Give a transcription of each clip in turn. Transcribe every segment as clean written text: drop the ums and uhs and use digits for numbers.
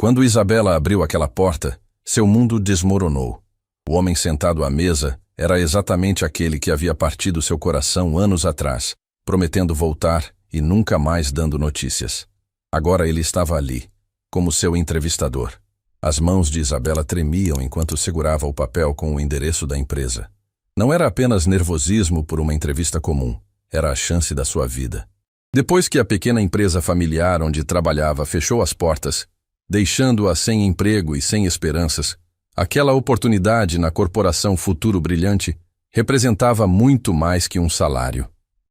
Quando Isabela abriu aquela porta, seu mundo desmoronou. O homem sentado à mesa era exatamente aquele que havia partido seu coração anos atrás, prometendo voltar e nunca mais dando notícias. Agora ele estava ali, como seu entrevistador. As mãos de Isabela tremiam enquanto segurava o papel com o endereço da empresa. Não era apenas nervosismo por uma entrevista comum, era a chance da sua vida. Depois que a pequena empresa familiar onde trabalhava fechou as portas, deixando-a sem emprego e sem esperanças, aquela oportunidade na corporação Futuro Brilhante representava muito mais que um salário.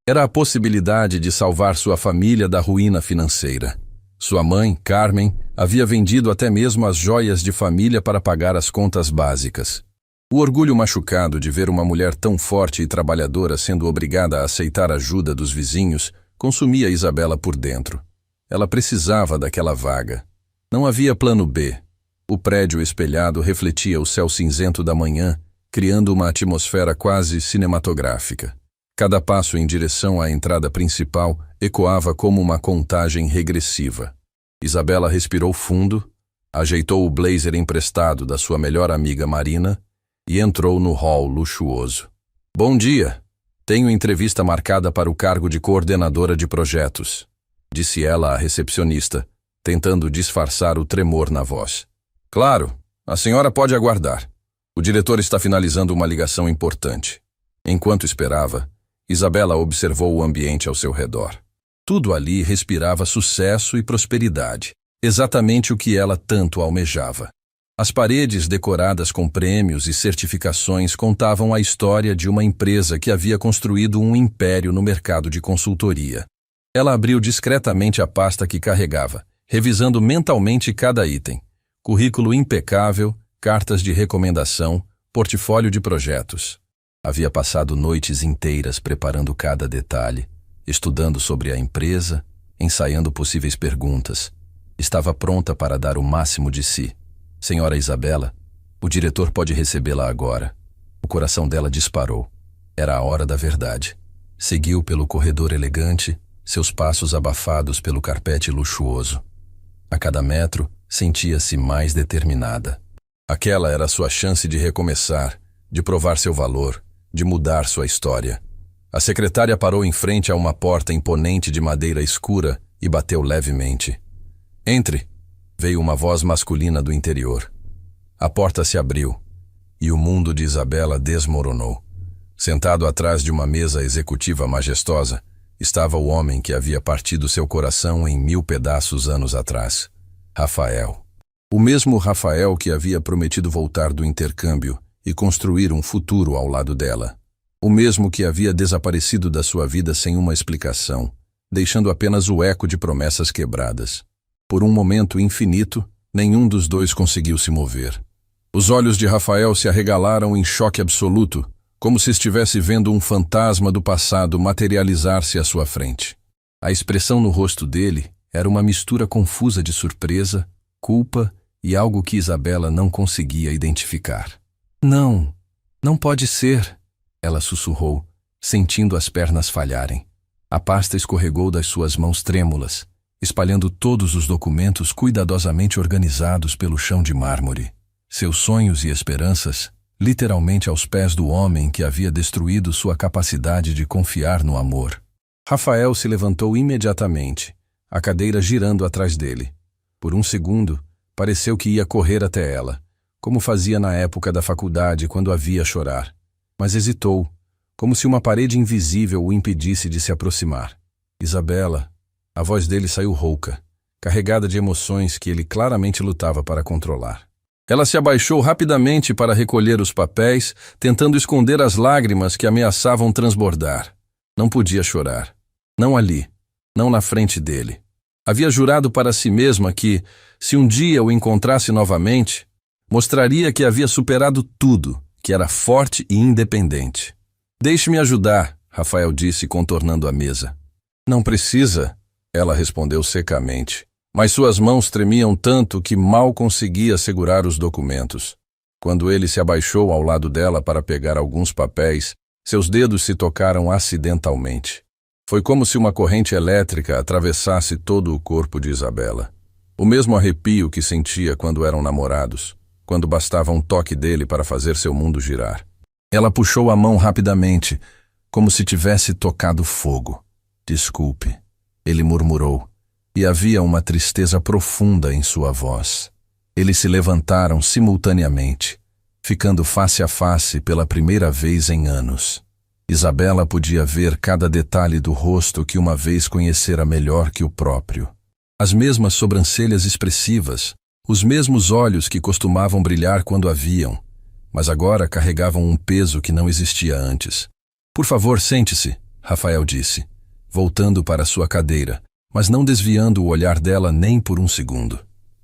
Era a possibilidade de salvar sua família da ruína financeira. Sua mãe, Carmen, havia vendido até mesmo as joias de família para pagar as contas básicas. O orgulho machucado de ver uma mulher tão forte e trabalhadora sendo obrigada a aceitar a ajuda dos vizinhos consumia Isabela por dentro. Ela precisava daquela vaga. Não havia plano B. O prédio espelhado refletia o céu cinzento da manhã, criando uma atmosfera quase cinematográfica. Cada passo em direção à entrada principal ecoava como uma contagem regressiva. Isabela respirou fundo, ajeitou o blazer emprestado da sua melhor amiga Marina e entrou no hall luxuoso. Bom dia! Tenho entrevista marcada para o cargo de coordenadora de projetos, disse ela à recepcionista, tentando disfarçar o tremor na voz. Claro, a senhora pode aguardar. O diretor está finalizando uma ligação importante. Enquanto esperava, Isabela observou o ambiente ao seu redor. Tudo ali respirava sucesso e prosperidade, exatamente o que ela tanto almejava. As paredes decoradas com prêmios e certificações contavam a história de uma empresa que havia construído um império no mercado de consultoria. Ela abriu discretamente a pasta que carregava, revisando mentalmente cada item. Currículo impecável, cartas de recomendação, portfólio de projetos. Havia passado noites inteiras preparando cada detalhe, estudando sobre a empresa, ensaiando possíveis perguntas. Estava pronta para dar o máximo de si. Senhora Isabela, o diretor pode recebê-la agora. O coração dela disparou. Era a hora da verdade. Seguiu pelo corredor elegante, seus passos abafados pelo carpete luxuoso. A cada metro, sentia-se mais determinada. Aquela era a sua chance de recomeçar, de provar seu valor, de mudar sua história. A secretária parou em frente a uma porta imponente de madeira escura e bateu levemente. Entre! Veio uma voz masculina do interior. A porta se abriu e o mundo de Isabela desmoronou. Sentado atrás de uma mesa executiva majestosa, estava o homem que havia partido seu coração em 1000 pedaços anos atrás. Rafael. O mesmo Rafael que havia prometido voltar do intercâmbio e construir um futuro ao lado dela. O mesmo que havia desaparecido da sua vida sem uma explicação, deixando apenas o eco de promessas quebradas. Por um momento infinito, nenhum dos dois conseguiu se mover. Os olhos de Rafael se arregalaram em choque absoluto, como se estivesse vendo um fantasma do passado materializar-se à sua frente. A expressão no rosto dele era uma mistura confusa de surpresa, culpa e algo que Isabela não conseguia identificar. Não, não pode ser, ela sussurrou, sentindo as pernas falharem. A pasta escorregou das suas mãos trêmulas, espalhando todos os documentos cuidadosamente organizados pelo chão de mármore. Seus sonhos e esperanças, literalmente aos pés do homem que havia destruído sua capacidade de confiar no amor. Rafael se levantou imediatamente, a cadeira girando atrás dele. Por um segundo, pareceu que ia correr até ela, como fazia na época da faculdade quando a via chorar. Mas hesitou, como se uma parede invisível o impedisse de se aproximar. Isabela. A voz dele saiu rouca, carregada de emoções que ele claramente lutava para controlar. Ela se abaixou rapidamente para recolher os papéis, tentando esconder as lágrimas que ameaçavam transbordar. Não podia chorar. Não ali. Não na frente dele. Havia jurado para si mesma que, se um dia o encontrasse novamente, mostraria que havia superado tudo, que era forte e independente. Deixe-me ajudar, Rafael disse, contornando a mesa. Não precisa, ela respondeu secamente, mas suas mãos tremiam tanto que mal conseguia segurar os documentos. Quando ele se abaixou ao lado dela para pegar alguns papéis, seus dedos se tocaram acidentalmente. Foi como se uma corrente elétrica atravessasse todo o corpo de Isabela. O mesmo arrepio que sentia quando eram namorados, quando bastava um toque dele para fazer seu mundo girar. Ela puxou a mão rapidamente, como se tivesse tocado fogo. Desculpe, ele murmurou, e havia uma tristeza profunda em sua voz. Eles se levantaram simultaneamente, ficando face a face pela primeira vez em anos. Isabela podia ver cada detalhe do rosto que uma vez conhecera melhor que o próprio. As mesmas sobrancelhas expressivas, os mesmos olhos que costumavam brilhar quando a viam, mas agora carregavam um peso que não existia antes. Por favor, sente-se, Rafael disse, voltando para sua cadeira, mas não desviando o olhar dela nem por um segundo.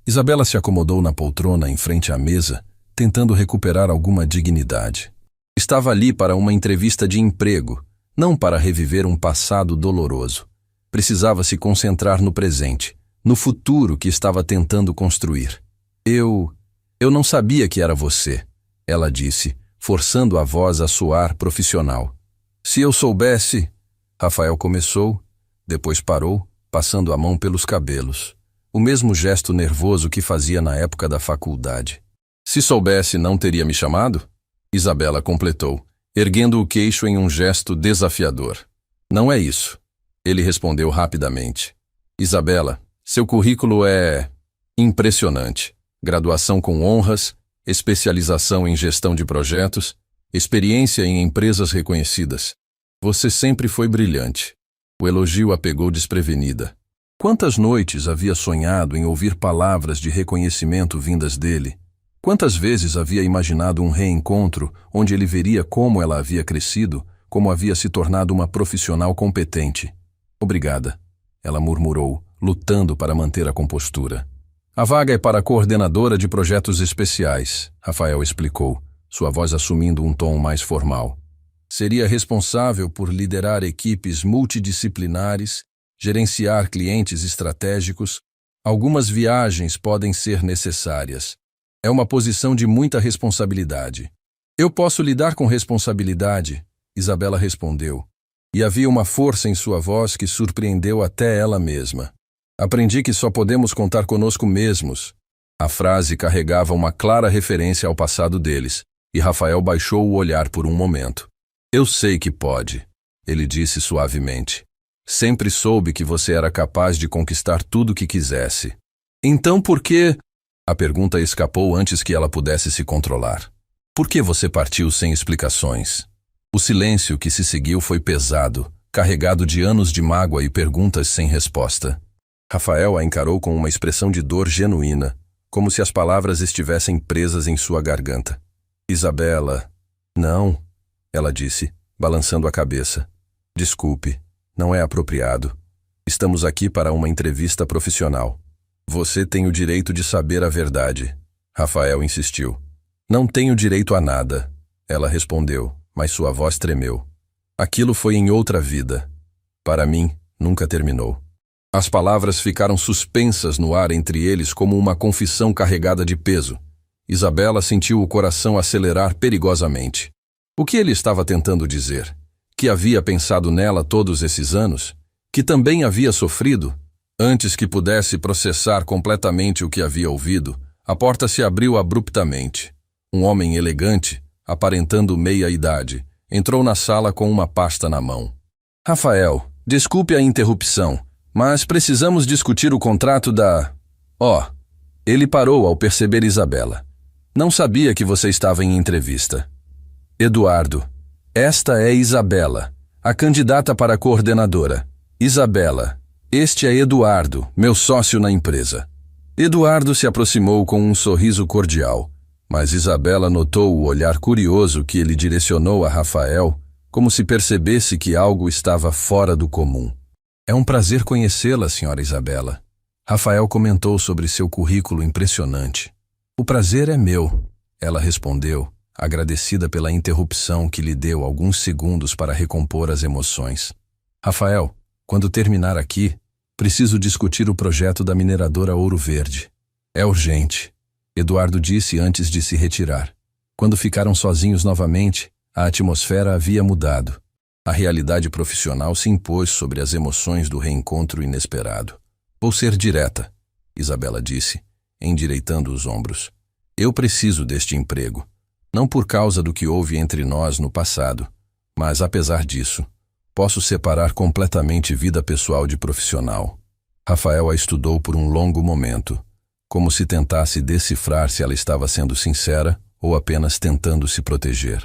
Isabela se acomodou na poltrona em frente à mesa, tentando recuperar alguma dignidade. Estava ali para uma entrevista de emprego, não para reviver um passado doloroso. Precisava se concentrar no presente, no futuro que estava tentando construir. Eu não sabia que era você, ela disse, forçando a voz a soar profissional. Se eu soubesse... Rafael começou, depois parou, passando a mão pelos cabelos. O mesmo gesto nervoso que fazia na época da faculdade. Se soubesse, não teria me chamado? Isabela completou, erguendo o queixo em um gesto desafiador. Não é isso. Ele respondeu rapidamente. Isabela, seu currículo é impressionante. Graduação com honras, especialização em gestão de projetos, experiência em empresas reconhecidas. Você sempre foi brilhante. O elogio a pegou desprevenida. Quantas noites havia sonhado em ouvir palavras de reconhecimento vindas dele? Quantas vezes havia imaginado um reencontro onde ele veria como ela havia crescido, como havia se tornado uma profissional competente? Obrigada, ela murmurou, lutando para manter a compostura. A vaga é para coordenadora de projetos especiais, Rafael explicou, sua voz assumindo um tom mais formal. Seria responsável por liderar equipes multidisciplinares, gerenciar clientes estratégicos. Algumas viagens podem ser necessárias. É uma posição de muita responsabilidade. Eu posso lidar com responsabilidade, Isabela respondeu. E havia uma força em sua voz que surpreendeu até ela mesma. Aprendi que só podemos contar conosco mesmos. A frase carregava uma clara referência ao passado deles, e Rafael baixou o olhar por um momento. Eu sei que pode, ele disse suavemente. Sempre soube que você era capaz de conquistar tudo o que quisesse. Então por que... A pergunta escapou antes que ela pudesse se controlar. Por que você partiu sem explicações? O silêncio que se seguiu foi pesado, carregado de anos de mágoa e perguntas sem resposta. Rafael a encarou com uma expressão de dor genuína, como se as palavras estivessem presas em sua garganta. Isabela... Não, ela disse, balançando a cabeça. Desculpe, não é apropriado. Estamos aqui para uma entrevista profissional. Você tem o direito de saber a verdade, Rafael insistiu. Não tenho direito a nada, ela respondeu, mas sua voz tremeu. Aquilo foi em outra vida. Para mim, nunca terminou. As palavras ficaram suspensas no ar entre eles como uma confissão carregada de peso. Isabela sentiu o coração acelerar perigosamente. O que ele estava tentando dizer? Que havia pensado nela todos esses anos? Que também havia sofrido? Antes que pudesse processar completamente o que havia ouvido, a porta se abriu abruptamente. Um homem elegante, aparentando meia-idade, entrou na sala com uma pasta na mão. Rafael, desculpe a interrupção, mas precisamos discutir o contrato da... Ele parou ao perceber Isabela. Não sabia que você estava em entrevista. Eduardo, esta é Isabela, a candidata para a coordenadora. Isabela, este é Eduardo, meu sócio na empresa. Eduardo se aproximou com um sorriso cordial, mas Isabela notou o olhar curioso que ele direcionou a Rafael, como se percebesse que algo estava fora do comum. É um prazer conhecê-la, senhora Isabela. Rafael comentou sobre seu currículo impressionante. O prazer é meu, ela respondeu, agradecida pela interrupção que lhe deu alguns segundos para recompor as emoções. Rafael, quando terminar aqui, preciso discutir o projeto da mineradora Ouro Verde. É urgente, Eduardo disse antes de se retirar. Quando ficaram sozinhos novamente, a atmosfera havia mudado. A realidade profissional se impôs sobre as emoções do reencontro inesperado. Vou ser direta. Isabela disse, endireitando os ombros. Eu preciso deste emprego. Não por causa do que houve entre nós no passado, mas, apesar disso, posso separar completamente vida pessoal de profissional. Rafael a estudou por um longo momento, como se tentasse decifrar se ela estava sendo sincera ou apenas tentando se proteger.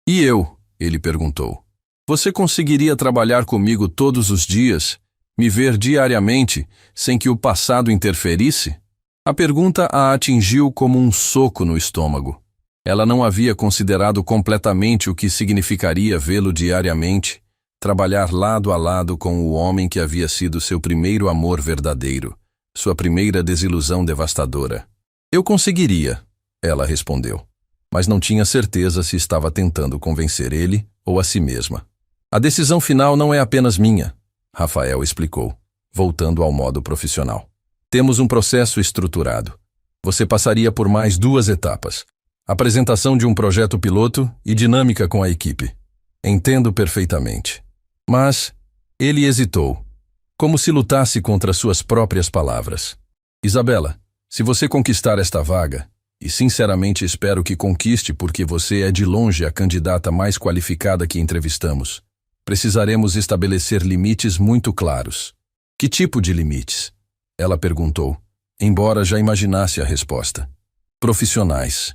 E eu? Ele perguntou. Você conseguiria trabalhar comigo todos os dias, me ver diariamente, sem que o passado interferisse? A pergunta a atingiu como um soco no estômago. Ela não havia considerado completamente o que significaria vê-lo diariamente, trabalhar lado a lado com o homem que havia sido seu primeiro amor verdadeiro, sua primeira desilusão devastadora. Eu conseguiria, ela respondeu, mas não tinha certeza se estava tentando convencer ele ou a si mesma. A decisão final não é apenas minha, Rafael explicou, voltando ao modo profissional. Temos um processo estruturado. Você passaria por mais 2 etapas. Apresentação de um projeto piloto e dinâmica com a equipe. Entendo perfeitamente. Mas ele hesitou, como se lutasse contra suas próprias palavras. Isabela, se você conquistar esta vaga, e sinceramente espero que conquiste porque você é de longe a candidata mais qualificada que entrevistamos, precisaremos estabelecer limites muito claros. Que tipo de limites? Ela perguntou, embora já imaginasse a resposta. Profissionais.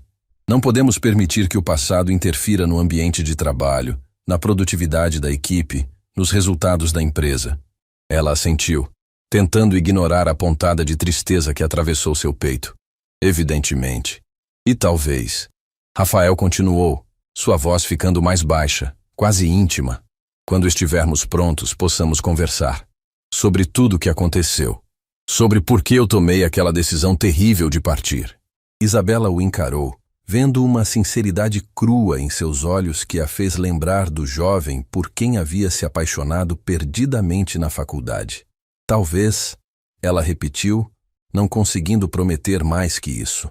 Não podemos permitir que o passado interfira no ambiente de trabalho, na produtividade da equipe, nos resultados da empresa. Ela assentiu, tentando ignorar a pontada de tristeza que atravessou seu peito. Evidentemente. E talvez. Rafael continuou, sua voz ficando mais baixa, quase íntima. Quando estivermos prontos, possamos conversar. Sobre tudo o que aconteceu. Sobre por que eu tomei aquela decisão terrível de partir. Isabela o encarou, vendo uma sinceridade crua em seus olhos que a fez lembrar do jovem por quem havia se apaixonado perdidamente na faculdade. Talvez, ela repetiu, não conseguindo prometer mais que isso.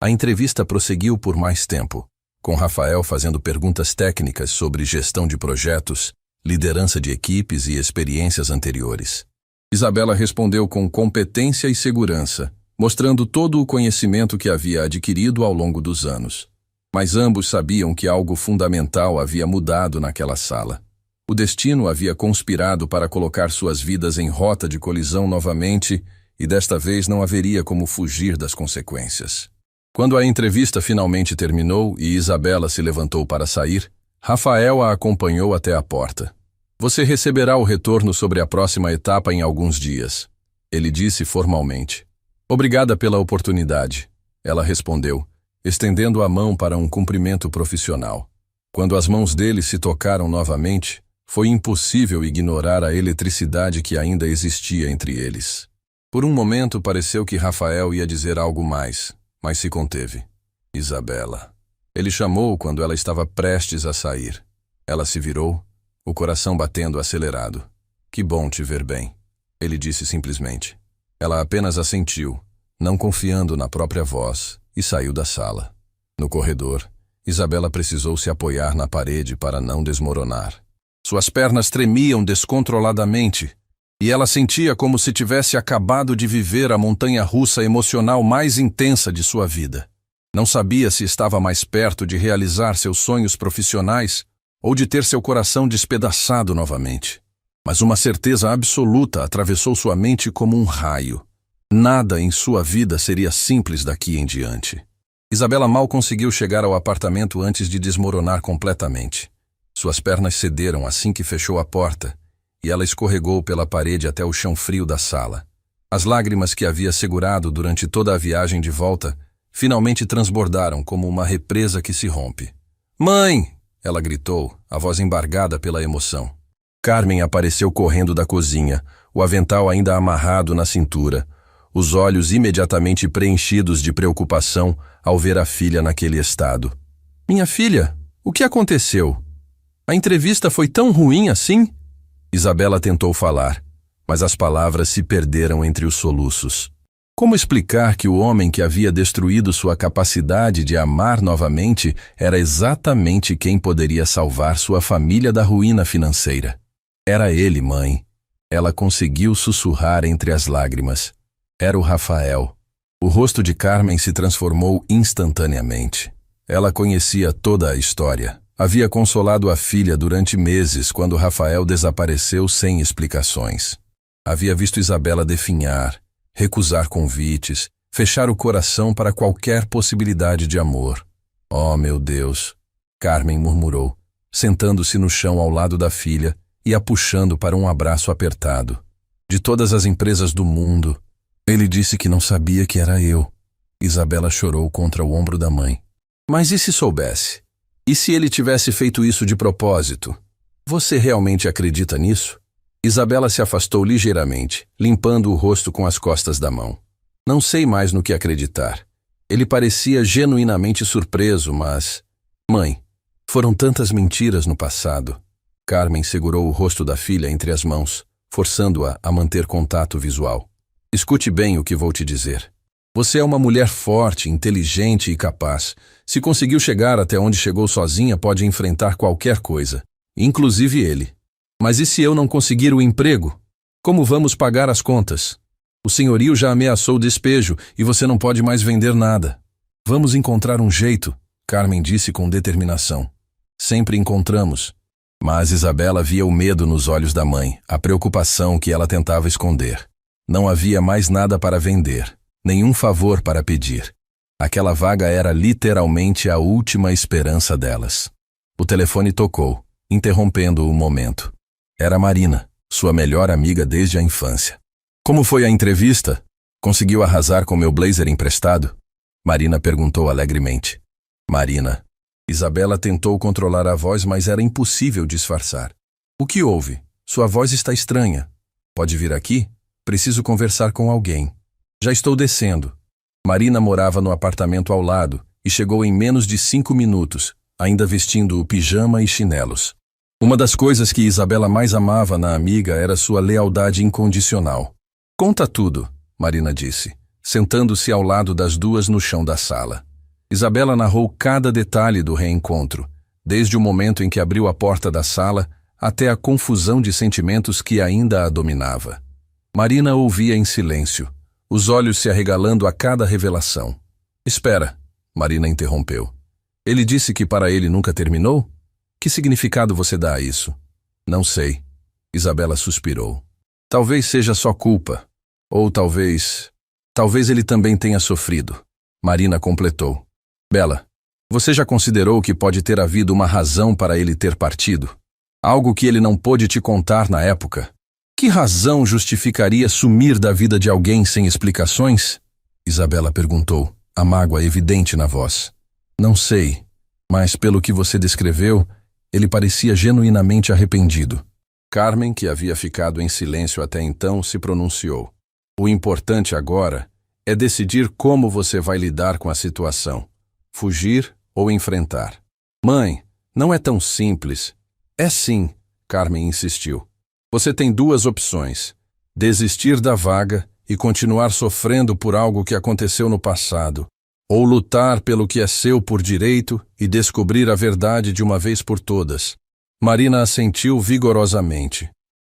A entrevista prosseguiu por mais tempo, com Rafael fazendo perguntas técnicas sobre gestão de projetos, liderança de equipes e experiências anteriores. Isabela respondeu com competência e segurança, mostrando todo o conhecimento que havia adquirido ao longo dos anos. Mas ambos sabiam que algo fundamental havia mudado naquela sala. O destino havia conspirado para colocar suas vidas em rota de colisão novamente, e desta vez não haveria como fugir das consequências. Quando a entrevista finalmente terminou e Isabela se levantou para sair, Rafael a acompanhou até a porta. Você receberá o retorno sobre a próxima etapa em alguns dias, ele disse formalmente. Obrigada pela oportunidade, ela respondeu, estendendo a mão para um cumprimento profissional. Quando as mãos dele se tocaram novamente, foi impossível ignorar a eletricidade que ainda existia entre eles. Por um momento pareceu que Rafael ia dizer algo mais, mas se conteve. Isabela. Ele chamou quando ela estava prestes a sair. Ela se virou, o coração batendo acelerado. Que bom te ver bem, ele disse simplesmente. Ela apenas assentiu, não confiando na própria voz, e saiu da sala. No corredor, Isabela precisou se apoiar na parede para não desmoronar. Suas pernas tremiam descontroladamente, e ela sentia como se tivesse acabado de viver a montanha-russa emocional mais intensa de sua vida. Não sabia se estava mais perto de realizar seus sonhos profissionais ou de ter seu coração despedaçado novamente. Mas uma certeza absoluta atravessou sua mente como um raio. Nada em sua vida seria simples daqui em diante. Isabela mal conseguiu chegar ao apartamento antes de desmoronar completamente. Suas pernas cederam assim que fechou a porta, e ela escorregou pela parede até o chão frio da sala. As lágrimas que havia segurado durante toda a viagem de volta finalmente transbordaram como uma represa que se rompe. "Mãe!" ela gritou, a voz embargada pela emoção. Carmen apareceu correndo da cozinha, o avental ainda amarrado na cintura, os olhos imediatamente preenchidos de preocupação ao ver a filha naquele estado. "Minha filha, o que aconteceu? A entrevista foi tão ruim assim?" Isabela tentou falar, mas as palavras se perderam entre os soluços. Como explicar que o homem que havia destruído sua capacidade de amar novamente era exatamente quem poderia salvar sua família da ruína financeira? Era ele, mãe. Ela conseguiu sussurrar entre as lágrimas. Era o Rafael. O rosto de Carmen se transformou instantaneamente. Ela conhecia toda a história. Havia consolado a filha durante meses quando Rafael desapareceu sem explicações. Havia visto Isabela definhar, recusar convites, fechar o coração para qualquer possibilidade de amor. Oh, meu Deus! Carmen murmurou, sentando-se no chão ao lado da filha e a puxando para um abraço apertado. De todas as empresas do mundo, ele disse que não sabia que era eu. Isabela chorou contra o ombro da mãe. Mas e se soubesse? E se ele tivesse feito isso de propósito? Você realmente acredita nisso? Isabela se afastou ligeiramente, limpando o rosto com as costas da mão. Não sei mais no que acreditar. Ele parecia genuinamente surpreso, mas... Mãe, foram tantas mentiras no passado. Carmen segurou o rosto da filha entre as mãos, forçando-a a manter contato visual. Escute bem o que vou te dizer. Você é uma mulher forte, inteligente e capaz. Se conseguiu chegar até onde chegou sozinha, pode enfrentar qualquer coisa, inclusive ele. Mas e se eu não conseguir o emprego? Como vamos pagar as contas? O senhorio já ameaçou despejo e você não pode mais vender nada. Vamos encontrar um jeito, Carmen disse com determinação. Sempre encontramos. Mas Isabela via o medo nos olhos da mãe, a preocupação que ela tentava esconder. Não havia mais nada para vender, nenhum favor para pedir. Aquela vaga era literalmente a última esperança delas. O telefone tocou, interrompendo o momento. Era Marina, sua melhor amiga desde a infância. Como foi a entrevista? Conseguiu arrasar com meu blazer emprestado? Marina perguntou alegremente. Marina. Isabela tentou controlar a voz, mas era impossível disfarçar. O que houve? Sua voz está estranha. Pode vir aqui? Preciso conversar com alguém. Já estou descendo. Marina morava no apartamento ao lado e chegou em menos de 5 minutos, ainda vestindo o pijama e chinelos. Uma das coisas que Isabela mais amava na amiga era sua lealdade incondicional. Conta tudo, Marina disse, sentando-se ao lado das duas no chão da sala. Isabela narrou cada detalhe do reencontro, desde o momento em que abriu a porta da sala até a confusão de sentimentos que ainda a dominava. Marina ouvia em silêncio, os olhos se arregalando a cada revelação. Espera, Marina interrompeu. Ele disse que para ele nunca terminou? Que significado você dá a isso? Não sei. Isabela suspirou. Talvez seja só culpa. Ou talvez ele também tenha sofrido. Marina completou. Bela, você já considerou que pode ter havido uma razão para ele ter partido? Algo que ele não pôde te contar na época? Que razão justificaria sumir da vida de alguém sem explicações? Isabela perguntou, a mágoa evidente na voz. Não sei, mas pelo que você descreveu, ele parecia genuinamente arrependido. Carmen, que havia ficado em silêncio até então, se pronunciou. O importante agora é decidir como você vai lidar com a situação. Fugir ou enfrentar. Mãe, não é tão simples. É sim, Carmen insistiu. Você tem duas opções. Desistir da vaga e continuar sofrendo por algo que aconteceu no passado. Ou lutar pelo que é seu por direito e descobrir a verdade de uma vez por todas. Marina assentiu vigorosamente.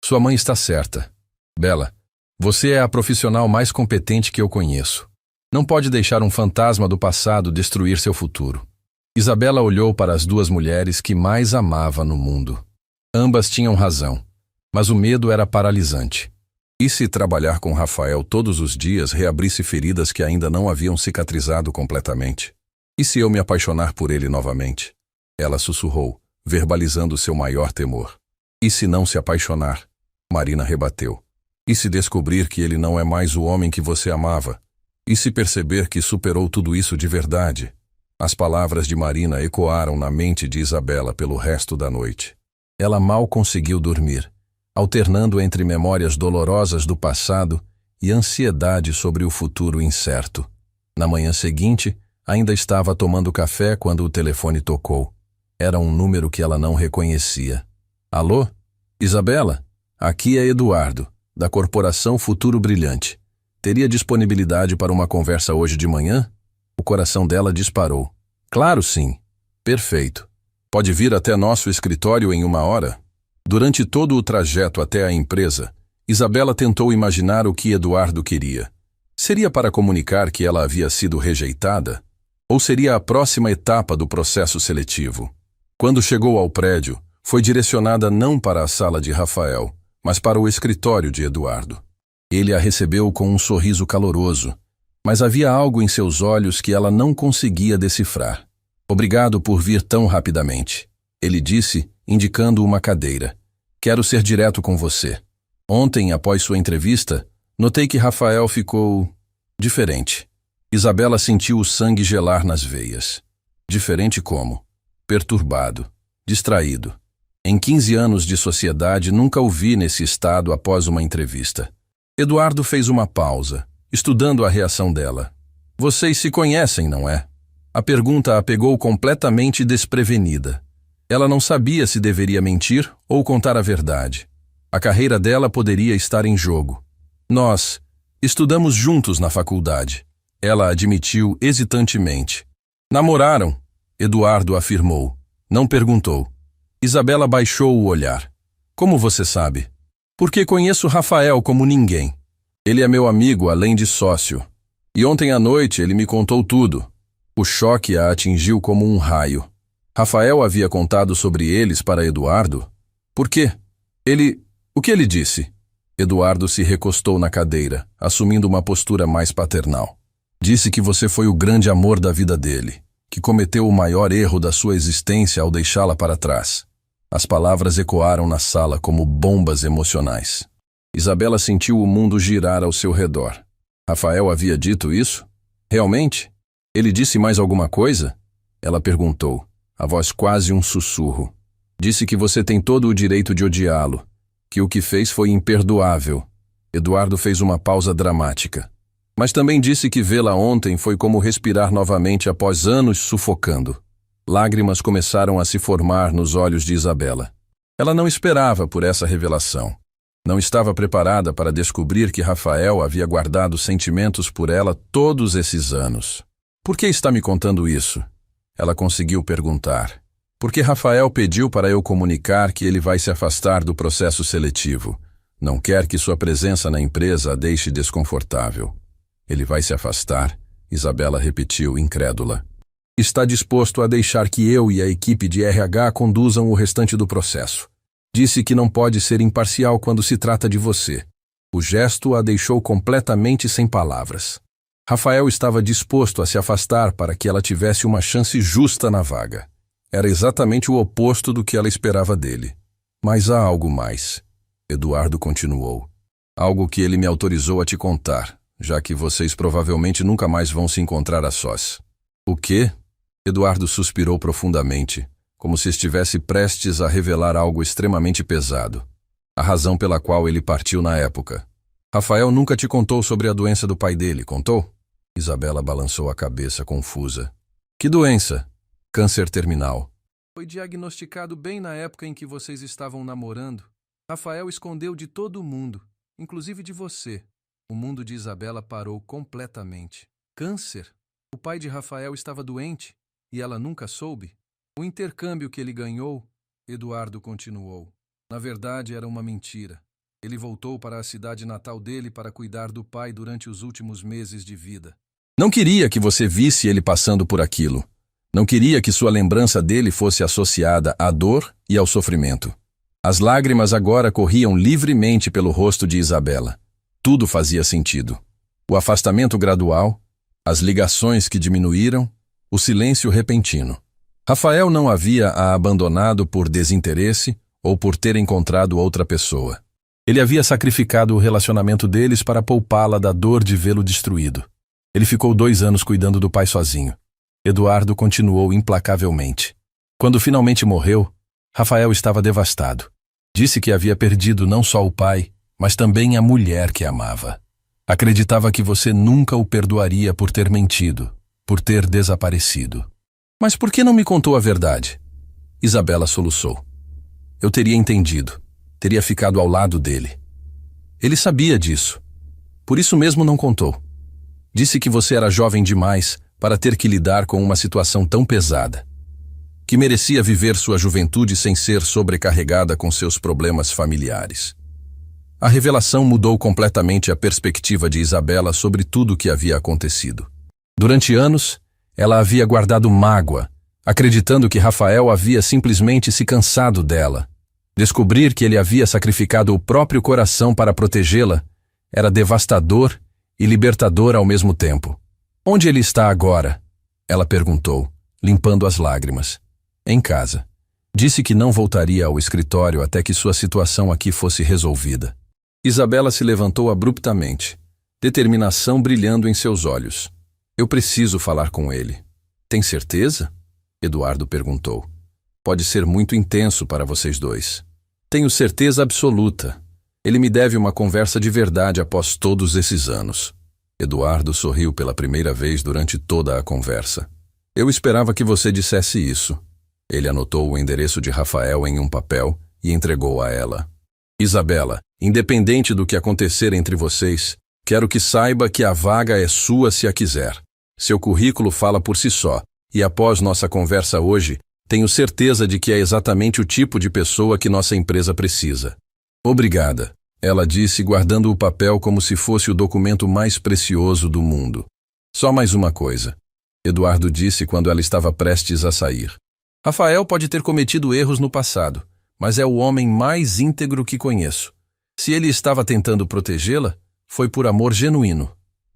Sua mãe está certa. Bela, você é a profissional mais competente que eu conheço. Não pode deixar um fantasma do passado destruir seu futuro. Isabela olhou para as duas mulheres que mais amava no mundo. Ambas tinham razão, mas o medo era paralisante. E se trabalhar com Rafael todos os dias reabrisse feridas que ainda não haviam cicatrizado completamente? E se eu me apaixonar por ele novamente? Ela sussurrou, verbalizando seu maior temor. E se não se apaixonar? Marina rebateu. E se descobrir que ele não é mais o homem que você amava? E se perceber que superou tudo isso de verdade? As palavras de Marina ecoaram na mente de Isabela pelo resto da noite. Ela mal conseguiu dormir, alternando entre memórias dolorosas do passado e ansiedade sobre o futuro incerto. Na manhã seguinte, ainda estava tomando café quando o telefone tocou. Era um número que ela não reconhecia. Alô? Isabela? Aqui é Eduardo, da Corporação Futuro Brilhante. Teria disponibilidade para uma conversa hoje de manhã? O coração dela disparou. Claro, sim. Perfeito. Pode vir até nosso escritório em 1 hora? Durante todo o trajeto até a empresa, Isabela tentou imaginar o que Eduardo queria. Seria para comunicar que ela havia sido rejeitada? Ou seria a próxima etapa do processo seletivo? Quando chegou ao prédio, foi direcionada não para a sala de Rafael, mas para o escritório de Eduardo. Ele a recebeu com um sorriso caloroso, mas havia algo em seus olhos que ela não conseguia decifrar. Obrigado por vir tão rapidamente, ele disse, indicando uma cadeira. Quero ser direto com você. Ontem, após sua entrevista, notei que Rafael ficou diferente. Isabela sentiu o sangue gelar nas veias. Diferente como? Perturbado, distraído. Em 15 anos de sociedade, nunca o vi nesse estado após uma entrevista. Eduardo fez uma pausa, estudando a reação dela. Vocês se conhecem, não é? A pergunta a pegou completamente desprevenida. Ela não sabia se deveria mentir ou contar a verdade. A carreira dela poderia estar em jogo. Nós estudamos juntos na faculdade. Ela admitiu hesitantemente. Namoraram, Eduardo afirmou. Não perguntou. Isabela baixou o olhar. Como você sabe? Porque conheço Rafael como ninguém. Ele é meu amigo além de sócio. E ontem à noite ele me contou tudo. O choque a atingiu como um raio. Rafael havia contado sobre eles para Eduardo? Por quê? O que ele disse? Eduardo se recostou na cadeira, assumindo uma postura mais paternal. Disse que você foi o grande amor da vida dele, que cometeu o maior erro da sua existência ao deixá-la para trás. As palavras ecoaram na sala como bombas emocionais. Isabela sentiu o mundo girar ao seu redor. Rafael havia dito isso? Realmente? Ele disse mais alguma coisa? Ela perguntou, a voz quase um sussurro. Disse que você tem todo o direito de odiá-lo, que o que fez foi imperdoável. Eduardo fez uma pausa dramática. Mas também disse que vê-la ontem foi como respirar novamente após anos sufocando. Lágrimas começaram a se formar nos olhos de Isabela. Ela não esperava por essa revelação. Não estava preparada para descobrir que Rafael havia guardado sentimentos por ela todos esses anos. Por que está me contando isso? Ela conseguiu perguntar. Porque Rafael pediu para eu comunicar que ele vai se afastar do processo seletivo. Não quer que sua presença na empresa a deixe desconfortável. Ele vai se afastar? Isabela repetiu, incrédula. Está disposto a deixar que eu e a equipe de RH conduzam o restante do processo. Disse que não pode ser imparcial quando se trata de você. O gesto a deixou completamente sem palavras. Rafael estava disposto a se afastar para que ela tivesse uma chance justa na vaga. Era exatamente o oposto do que ela esperava dele. Mas há algo mais. Eduardo continuou. Algo que ele me autorizou a te contar, já que vocês provavelmente nunca mais vão se encontrar a sós. O quê? Eduardo suspirou profundamente, como se estivesse prestes a revelar algo extremamente pesado. A razão pela qual ele partiu na época. Rafael nunca te contou sobre a doença do pai dele, contou? Isabela balançou a cabeça confusa. Que doença? Câncer terminal. Foi diagnosticado bem na época em que vocês estavam namorando. Rafael escondeu de todo mundo, inclusive de você. O mundo de Isabela parou completamente. Câncer? O pai de Rafael estava doente e ela nunca soube? O intercâmbio que ele ganhou, Eduardo continuou. Na verdade, era uma mentira. Ele voltou para a cidade natal dele para cuidar do pai durante os últimos meses de vida. Não queria que você visse ele passando por aquilo. Não queria que sua lembrança dele fosse associada à dor e ao sofrimento. As lágrimas agora corriam livremente pelo rosto de Isabela. Tudo fazia sentido. O afastamento gradual, as ligações que diminuíram, o silêncio repentino. Rafael não havia a abandonado por desinteresse ou por ter encontrado outra pessoa. Ele havia sacrificado o relacionamento deles para poupá-la da dor de vê-lo destruído. Ele ficou 2 anos cuidando do pai sozinho. Eduardo continuou implacavelmente. Quando finalmente morreu, Rafael estava devastado. Disse que havia perdido não só o pai, mas também a mulher que amava. Acreditava que você nunca o perdoaria por ter mentido, por ter desaparecido. Mas por que não me contou a verdade? Isabela soluçou. Eu teria entendido, teria ficado ao lado dele. Ele sabia disso. Por isso mesmo não contou. Disse que você era jovem demais para ter que lidar com uma situação tão pesada, que merecia viver sua juventude sem ser sobrecarregada com seus problemas familiares. A revelação mudou completamente a perspectiva de Isabela sobre tudo o que havia acontecido. Durante anos, ela havia guardado mágoa, acreditando que Rafael havia simplesmente se cansado dela. Descobrir que ele havia sacrificado o próprio coração para protegê-la era devastador e libertador ao mesmo tempo. Onde ele está agora? Ela perguntou, limpando as lágrimas. Em casa. Disse que não voltaria ao escritório até que sua situação aqui fosse resolvida. Isabela se levantou abruptamente, determinação brilhando em seus olhos. Eu preciso falar com ele. Tem certeza? Eduardo perguntou. Pode ser muito intenso para vocês dois. Tenho certeza absoluta. Ele me deve uma conversa de verdade após todos esses anos. Eduardo sorriu pela primeira vez durante toda a conversa. Eu esperava que você dissesse isso. Ele anotou o endereço de Rafael em um papel e entregou a ela. Isabela, independente do que acontecer entre vocês, quero que saiba que a vaga é sua se a quiser. Seu currículo fala por si só, e após nossa conversa hoje, tenho certeza de que é exatamente o tipo de pessoa que nossa empresa precisa. Obrigada, ela disse, guardando o papel como se fosse o documento mais precioso do mundo. Só mais uma coisa, Eduardo disse quando ela estava prestes a sair. Rafael pode ter cometido erros no passado, mas é o homem mais íntegro que conheço. Se ele estava tentando protegê-la, foi por amor genuíno.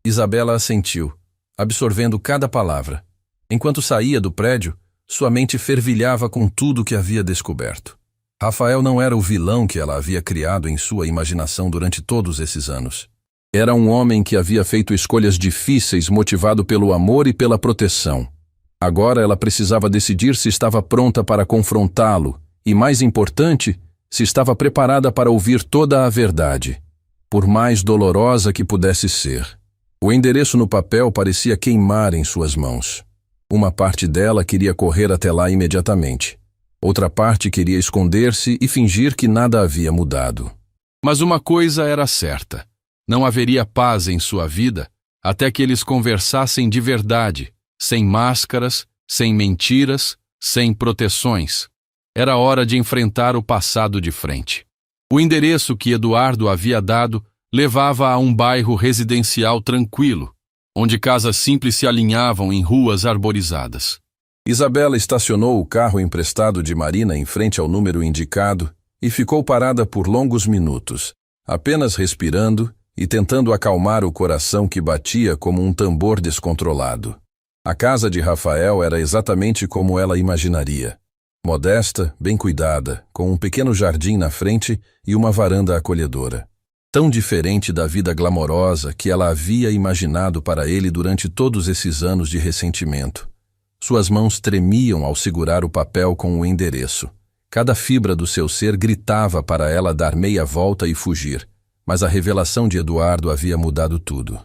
Isabela assentiu, absorvendo cada palavra. Enquanto saía do prédio, sua mente fervilhava com tudo o que havia descoberto. Rafael não era o vilão que ela havia criado em sua imaginação durante todos esses anos. Era um homem que havia feito escolhas difíceis motivado pelo amor e pela proteção. Agora ela precisava decidir se estava pronta para confrontá-lo e, mais importante, se estava preparada para ouvir toda a verdade, por mais dolorosa que pudesse ser. O endereço no papel parecia queimar em suas mãos. Uma parte dela queria correr até lá imediatamente. Outra parte queria esconder-se e fingir que nada havia mudado. Mas uma coisa era certa. Não haveria paz em sua vida até que eles conversassem de verdade, sem máscaras, sem mentiras, sem proteções. Era hora de enfrentar o passado de frente. O endereço que Eduardo havia dado levava a um bairro residencial tranquilo, onde casas simples se alinhavam em ruas arborizadas. Isabela estacionou o carro emprestado de Marina em frente ao número indicado e ficou parada por longos minutos, apenas respirando e tentando acalmar o coração que batia como um tambor descontrolado. A casa de Rafael era exatamente como ela imaginaria. Modesta, bem cuidada, com um pequeno jardim na frente e uma varanda acolhedora. Tão diferente da vida glamourosa que ela havia imaginado para ele durante todos esses anos de ressentimento. Suas mãos tremiam ao segurar o papel com o endereço. Cada fibra do seu ser gritava para ela dar meia volta e fugir, mas a revelação de Eduardo havia mudado tudo.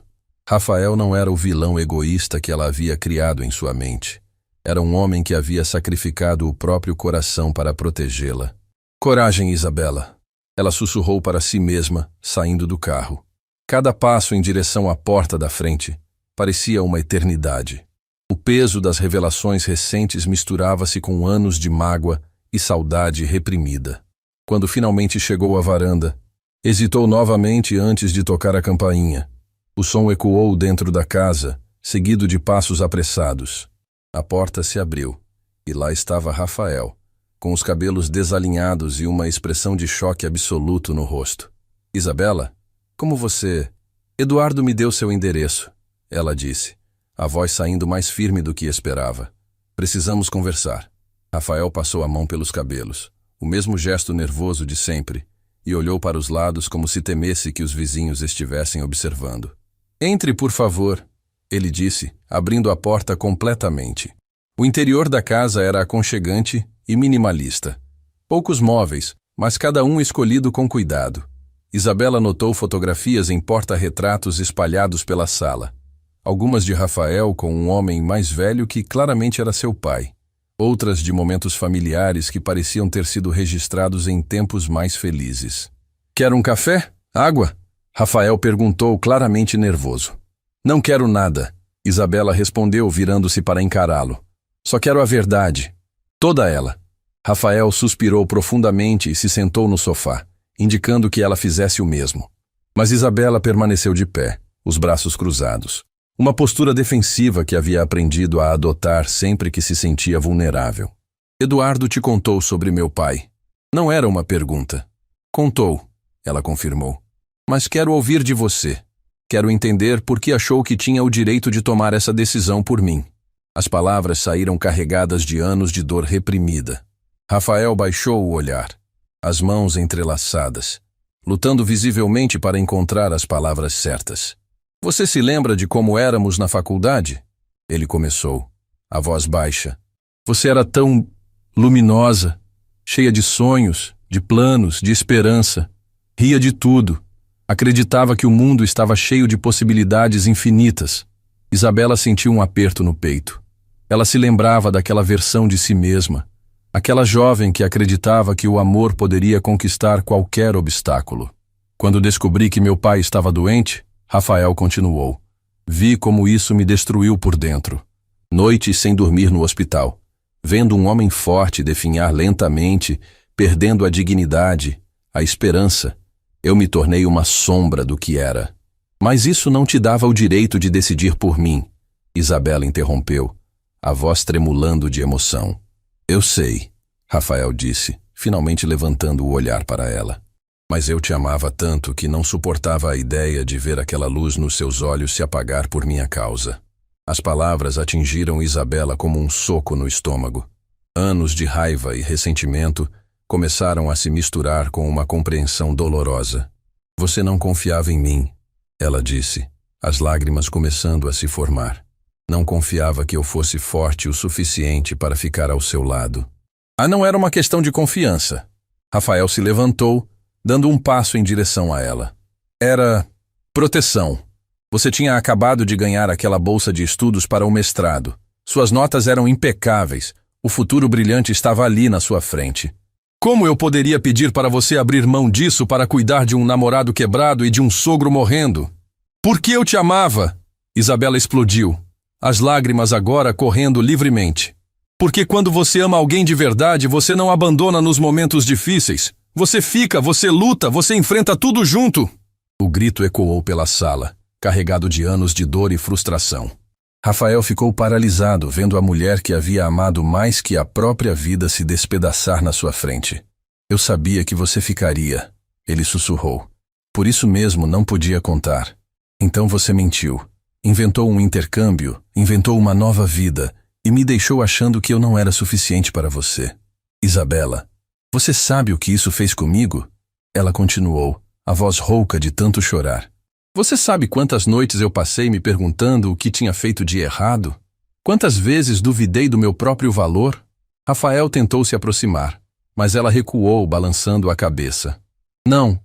Rafael não era o vilão egoísta que ela havia criado em sua mente. Era um homem que havia sacrificado o próprio coração para protegê-la. Coragem, Isabela. Ela sussurrou para si mesma, saindo do carro. Cada passo em direção à porta da frente parecia uma eternidade. O peso das revelações recentes misturava-se com anos de mágoa e saudade reprimida. Quando finalmente chegou à varanda, hesitou novamente antes de tocar a campainha. O som ecoou dentro da casa, seguido de passos apressados. A porta se abriu, e lá estava Rafael, com os cabelos desalinhados e uma expressão de choque absoluto no rosto. Isabela, como você... Eduardo me deu seu endereço, ela disse, a voz saindo mais firme do que esperava. Precisamos conversar. Rafael passou a mão pelos cabelos, o mesmo gesto nervoso de sempre, e olhou para os lados como se temesse que os vizinhos estivessem observando. Entre, por favor, ele disse, abrindo a porta completamente. O interior da casa era aconchegante e minimalista. Poucos móveis, mas cada um escolhido com cuidado. Isabela notou fotografias em porta-retratos espalhados pela sala. Algumas de Rafael com um homem mais velho que claramente era seu pai. Outras de momentos familiares que pareciam ter sido registrados em tempos mais felizes. Quer um café? Água? Rafael perguntou claramente nervoso. Não quero nada, Isabela respondeu virando-se para encará-lo. Só quero a verdade. Toda ela. Rafael suspirou profundamente e se sentou no sofá, indicando que ela fizesse o mesmo. Mas Isabela permaneceu de pé, os braços cruzados. Uma postura defensiva que havia aprendido a adotar sempre que se sentia vulnerável. Eduardo te contou sobre meu pai. Não era uma pergunta. Contou, ela confirmou. Mas quero ouvir de você. Quero entender por que achou que tinha o direito de tomar essa decisão por mim. As palavras saíram carregadas de anos de dor reprimida. Rafael baixou o olhar, as mãos entrelaçadas, lutando visivelmente para encontrar as palavras certas. Você se lembra de como éramos na faculdade? Ele começou, a voz baixa. Você era tão luminosa, cheia de sonhos, de planos, de esperança. Ria de tudo. Acreditava que o mundo estava cheio de possibilidades infinitas. Isabela sentiu um aperto no peito. Ela se lembrava daquela versão de si mesma, aquela jovem que acreditava que o amor poderia conquistar qualquer obstáculo. Quando descobri que meu pai estava doente, Rafael continuou. Vi como isso me destruiu por dentro. Noites sem dormir no hospital, vendo um homem forte definhar lentamente, perdendo a dignidade, a esperança. Eu me tornei uma sombra do que era. Mas isso não te dava o direito de decidir por mim, Isabela interrompeu, a voz tremulando de emoção. Eu sei, Rafael disse, finalmente levantando o olhar para ela. Mas eu te amava tanto que não suportava a ideia de ver aquela luz nos seus olhos se apagar por minha causa. As palavras atingiram Isabela como um soco no estômago. Anos de raiva e ressentimento começaram a se misturar com uma compreensão dolorosa. Você não confiava em mim, ela disse, as lágrimas começando a se formar. Não confiava que eu fosse forte o suficiente para ficar ao seu lado. Não era uma questão de confiança. Rafael se levantou, dando um passo em direção a ela. Era proteção. Você tinha acabado de ganhar aquela bolsa de estudos para o mestrado. Suas notas eram impecáveis. O futuro brilhante estava ali na sua frente. Como eu poderia pedir para você abrir mão disso para cuidar de um namorado quebrado e de um sogro morrendo? Porque eu te amava! Isabela explodiu, as lágrimas agora correndo livremente. Porque quando você ama alguém de verdade, você não abandona nos momentos difíceis. Você fica, você luta, você enfrenta tudo junto. O grito ecoou pela sala, carregado de anos de dor e frustração. Rafael ficou paralisado vendo a mulher que havia amado mais que a própria vida se despedaçar na sua frente. Eu sabia que você ficaria, ele sussurrou. Por isso mesmo não podia contar. Então você mentiu. Inventou um intercâmbio, inventou uma nova vida e me deixou achando que eu não era suficiente para você. Isabela, você sabe o que isso fez comigo? Ela continuou, a voz rouca de tanto chorar. Você sabe quantas noites eu passei me perguntando o que tinha feito de errado? Quantas vezes duvidei do meu próprio valor? Rafael tentou se aproximar, mas ela recuou, balançando a cabeça. Não,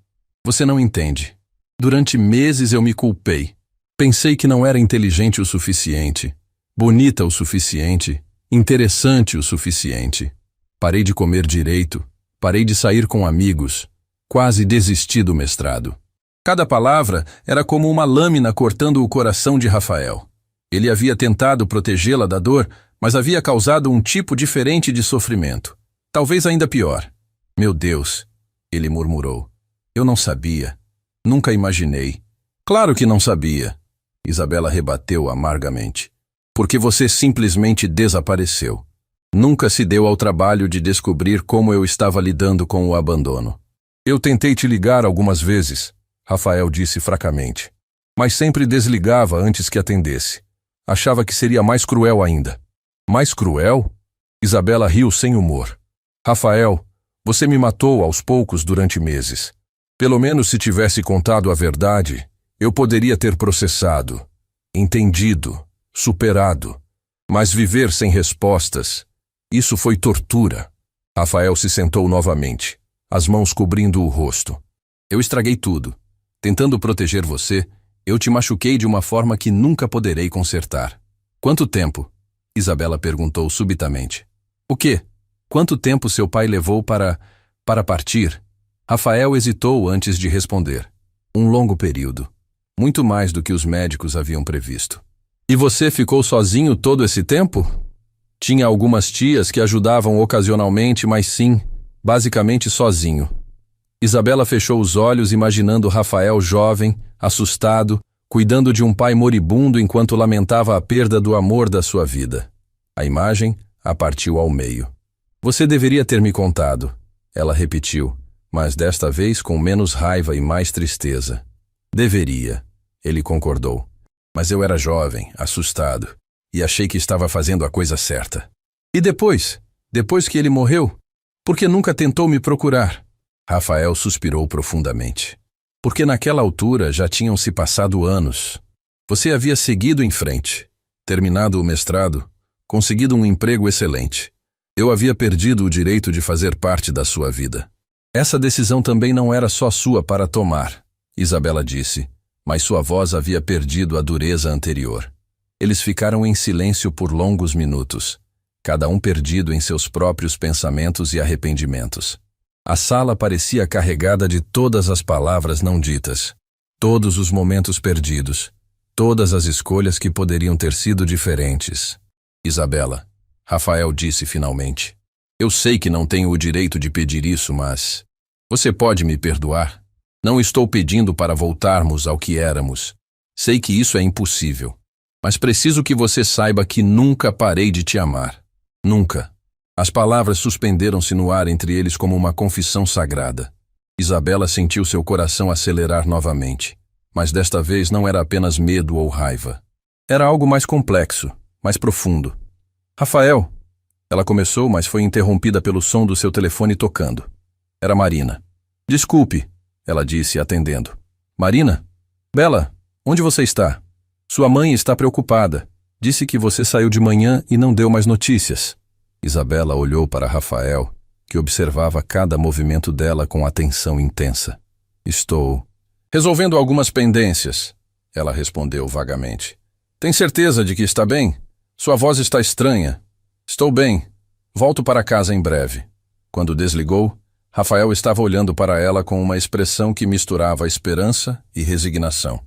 você não entende. Durante meses eu me culpei. Pensei que não era inteligente o suficiente, bonita o suficiente, interessante o suficiente. Parei de comer direito, parei de sair com amigos, quase desisti do mestrado. Cada palavra era como uma lâmina cortando o coração de Rafael. Ele havia tentado protegê-la da dor, mas havia causado um tipo diferente de sofrimento. Talvez ainda pior. Meu Deus, ele murmurou. Eu não sabia. Nunca imaginei. Claro que não sabia. Isabela rebateu amargamente. Porque você simplesmente desapareceu. Nunca se deu ao trabalho de descobrir como eu estava lidando com o abandono. Eu tentei te ligar algumas vezes, Rafael disse fracamente. Mas sempre desligava antes que atendesse. Achava que seria mais cruel ainda. Mais cruel? Isabela riu sem humor. Rafael, você me matou aos poucos durante meses. Pelo menos se tivesse contado a verdade, eu poderia ter processado, entendido, superado. Mas viver sem respostas, isso foi tortura. Rafael se sentou novamente, as mãos cobrindo o rosto. Eu estraguei tudo. Tentando proteger você, eu te machuquei de uma forma que nunca poderei consertar. Quanto tempo? Isabela perguntou subitamente. O quê? Quanto tempo seu pai levou para partir? Rafael hesitou antes de responder. Um longo período. Muito mais do que os médicos haviam previsto. E você ficou sozinho todo esse tempo? Tinha algumas tias que ajudavam ocasionalmente, mas sim, basicamente sozinho. Isabela fechou os olhos imaginando Rafael jovem, assustado, cuidando de um pai moribundo enquanto lamentava a perda do amor da sua vida. A imagem a partiu ao meio. Você deveria ter me contado, ela repetiu, mas desta vez com menos raiva e mais tristeza. Deveria, ele concordou. Mas eu era jovem, assustado, e achei que estava fazendo a coisa certa. E depois? Depois que ele morreu? Por que nunca tentou me procurar? Rafael suspirou profundamente. Porque naquela altura já tinham se passado anos. Você havia seguido em frente, terminado o mestrado, conseguido um emprego excelente. Eu havia perdido o direito de fazer parte da sua vida. Essa decisão também não era só sua para tomar, Isabela disse, mas sua voz havia perdido a dureza anterior. Eles ficaram em silêncio por longos minutos, cada um perdido em seus próprios pensamentos e arrependimentos. A sala parecia carregada de todas as palavras não ditas, todos os momentos perdidos, todas as escolhas que poderiam ter sido diferentes. Isabela, Rafael disse finalmente, eu sei que não tenho o direito de pedir isso, mas você pode me perdoar? Não estou pedindo para voltarmos ao que éramos. Sei que isso é impossível, mas preciso que você saiba que nunca parei de te amar. Nunca. As palavras suspenderam-se no ar entre eles como uma confissão sagrada. Isabela sentiu seu coração acelerar novamente, mas desta vez não era apenas medo ou raiva. Era algo mais complexo, mais profundo. Rafael, ela começou, mas foi interrompida pelo som do seu telefone tocando. Era Marina. Desculpe, ela disse, atendendo. Marina? Bela, onde você está? Sua mãe está preocupada. Disse que você saiu de manhã e não deu mais notícias. Isabela olhou para Rafael, que observava cada movimento dela com atenção intensa. Estou resolvendo algumas pendências, ela respondeu vagamente. Tem certeza de que está bem? Sua voz está estranha. Estou bem. Volto para casa em breve. Quando desligou, Rafael estava olhando para ela com uma expressão que misturava esperança e resignação.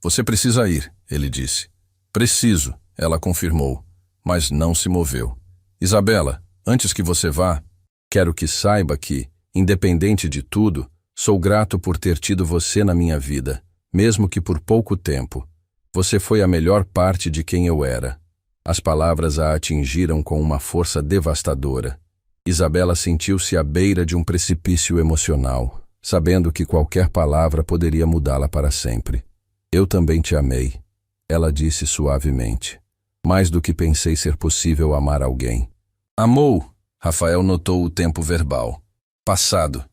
Você precisa ir, ele disse. Preciso, ela confirmou, mas não se moveu. Isabela, antes que você vá, quero que saiba que, independente de tudo, sou grato por ter tido você na minha vida, mesmo que por pouco tempo. Você foi a melhor parte de quem eu era. As palavras a atingiram com uma força devastadora. Isabela sentiu-se à beira de um precipício emocional, sabendo que qualquer palavra poderia mudá-la para sempre. Eu também te amei, ela disse suavemente. Mais do que pensei ser possível amar alguém. Amou, Rafael notou o tempo verbal. Passado.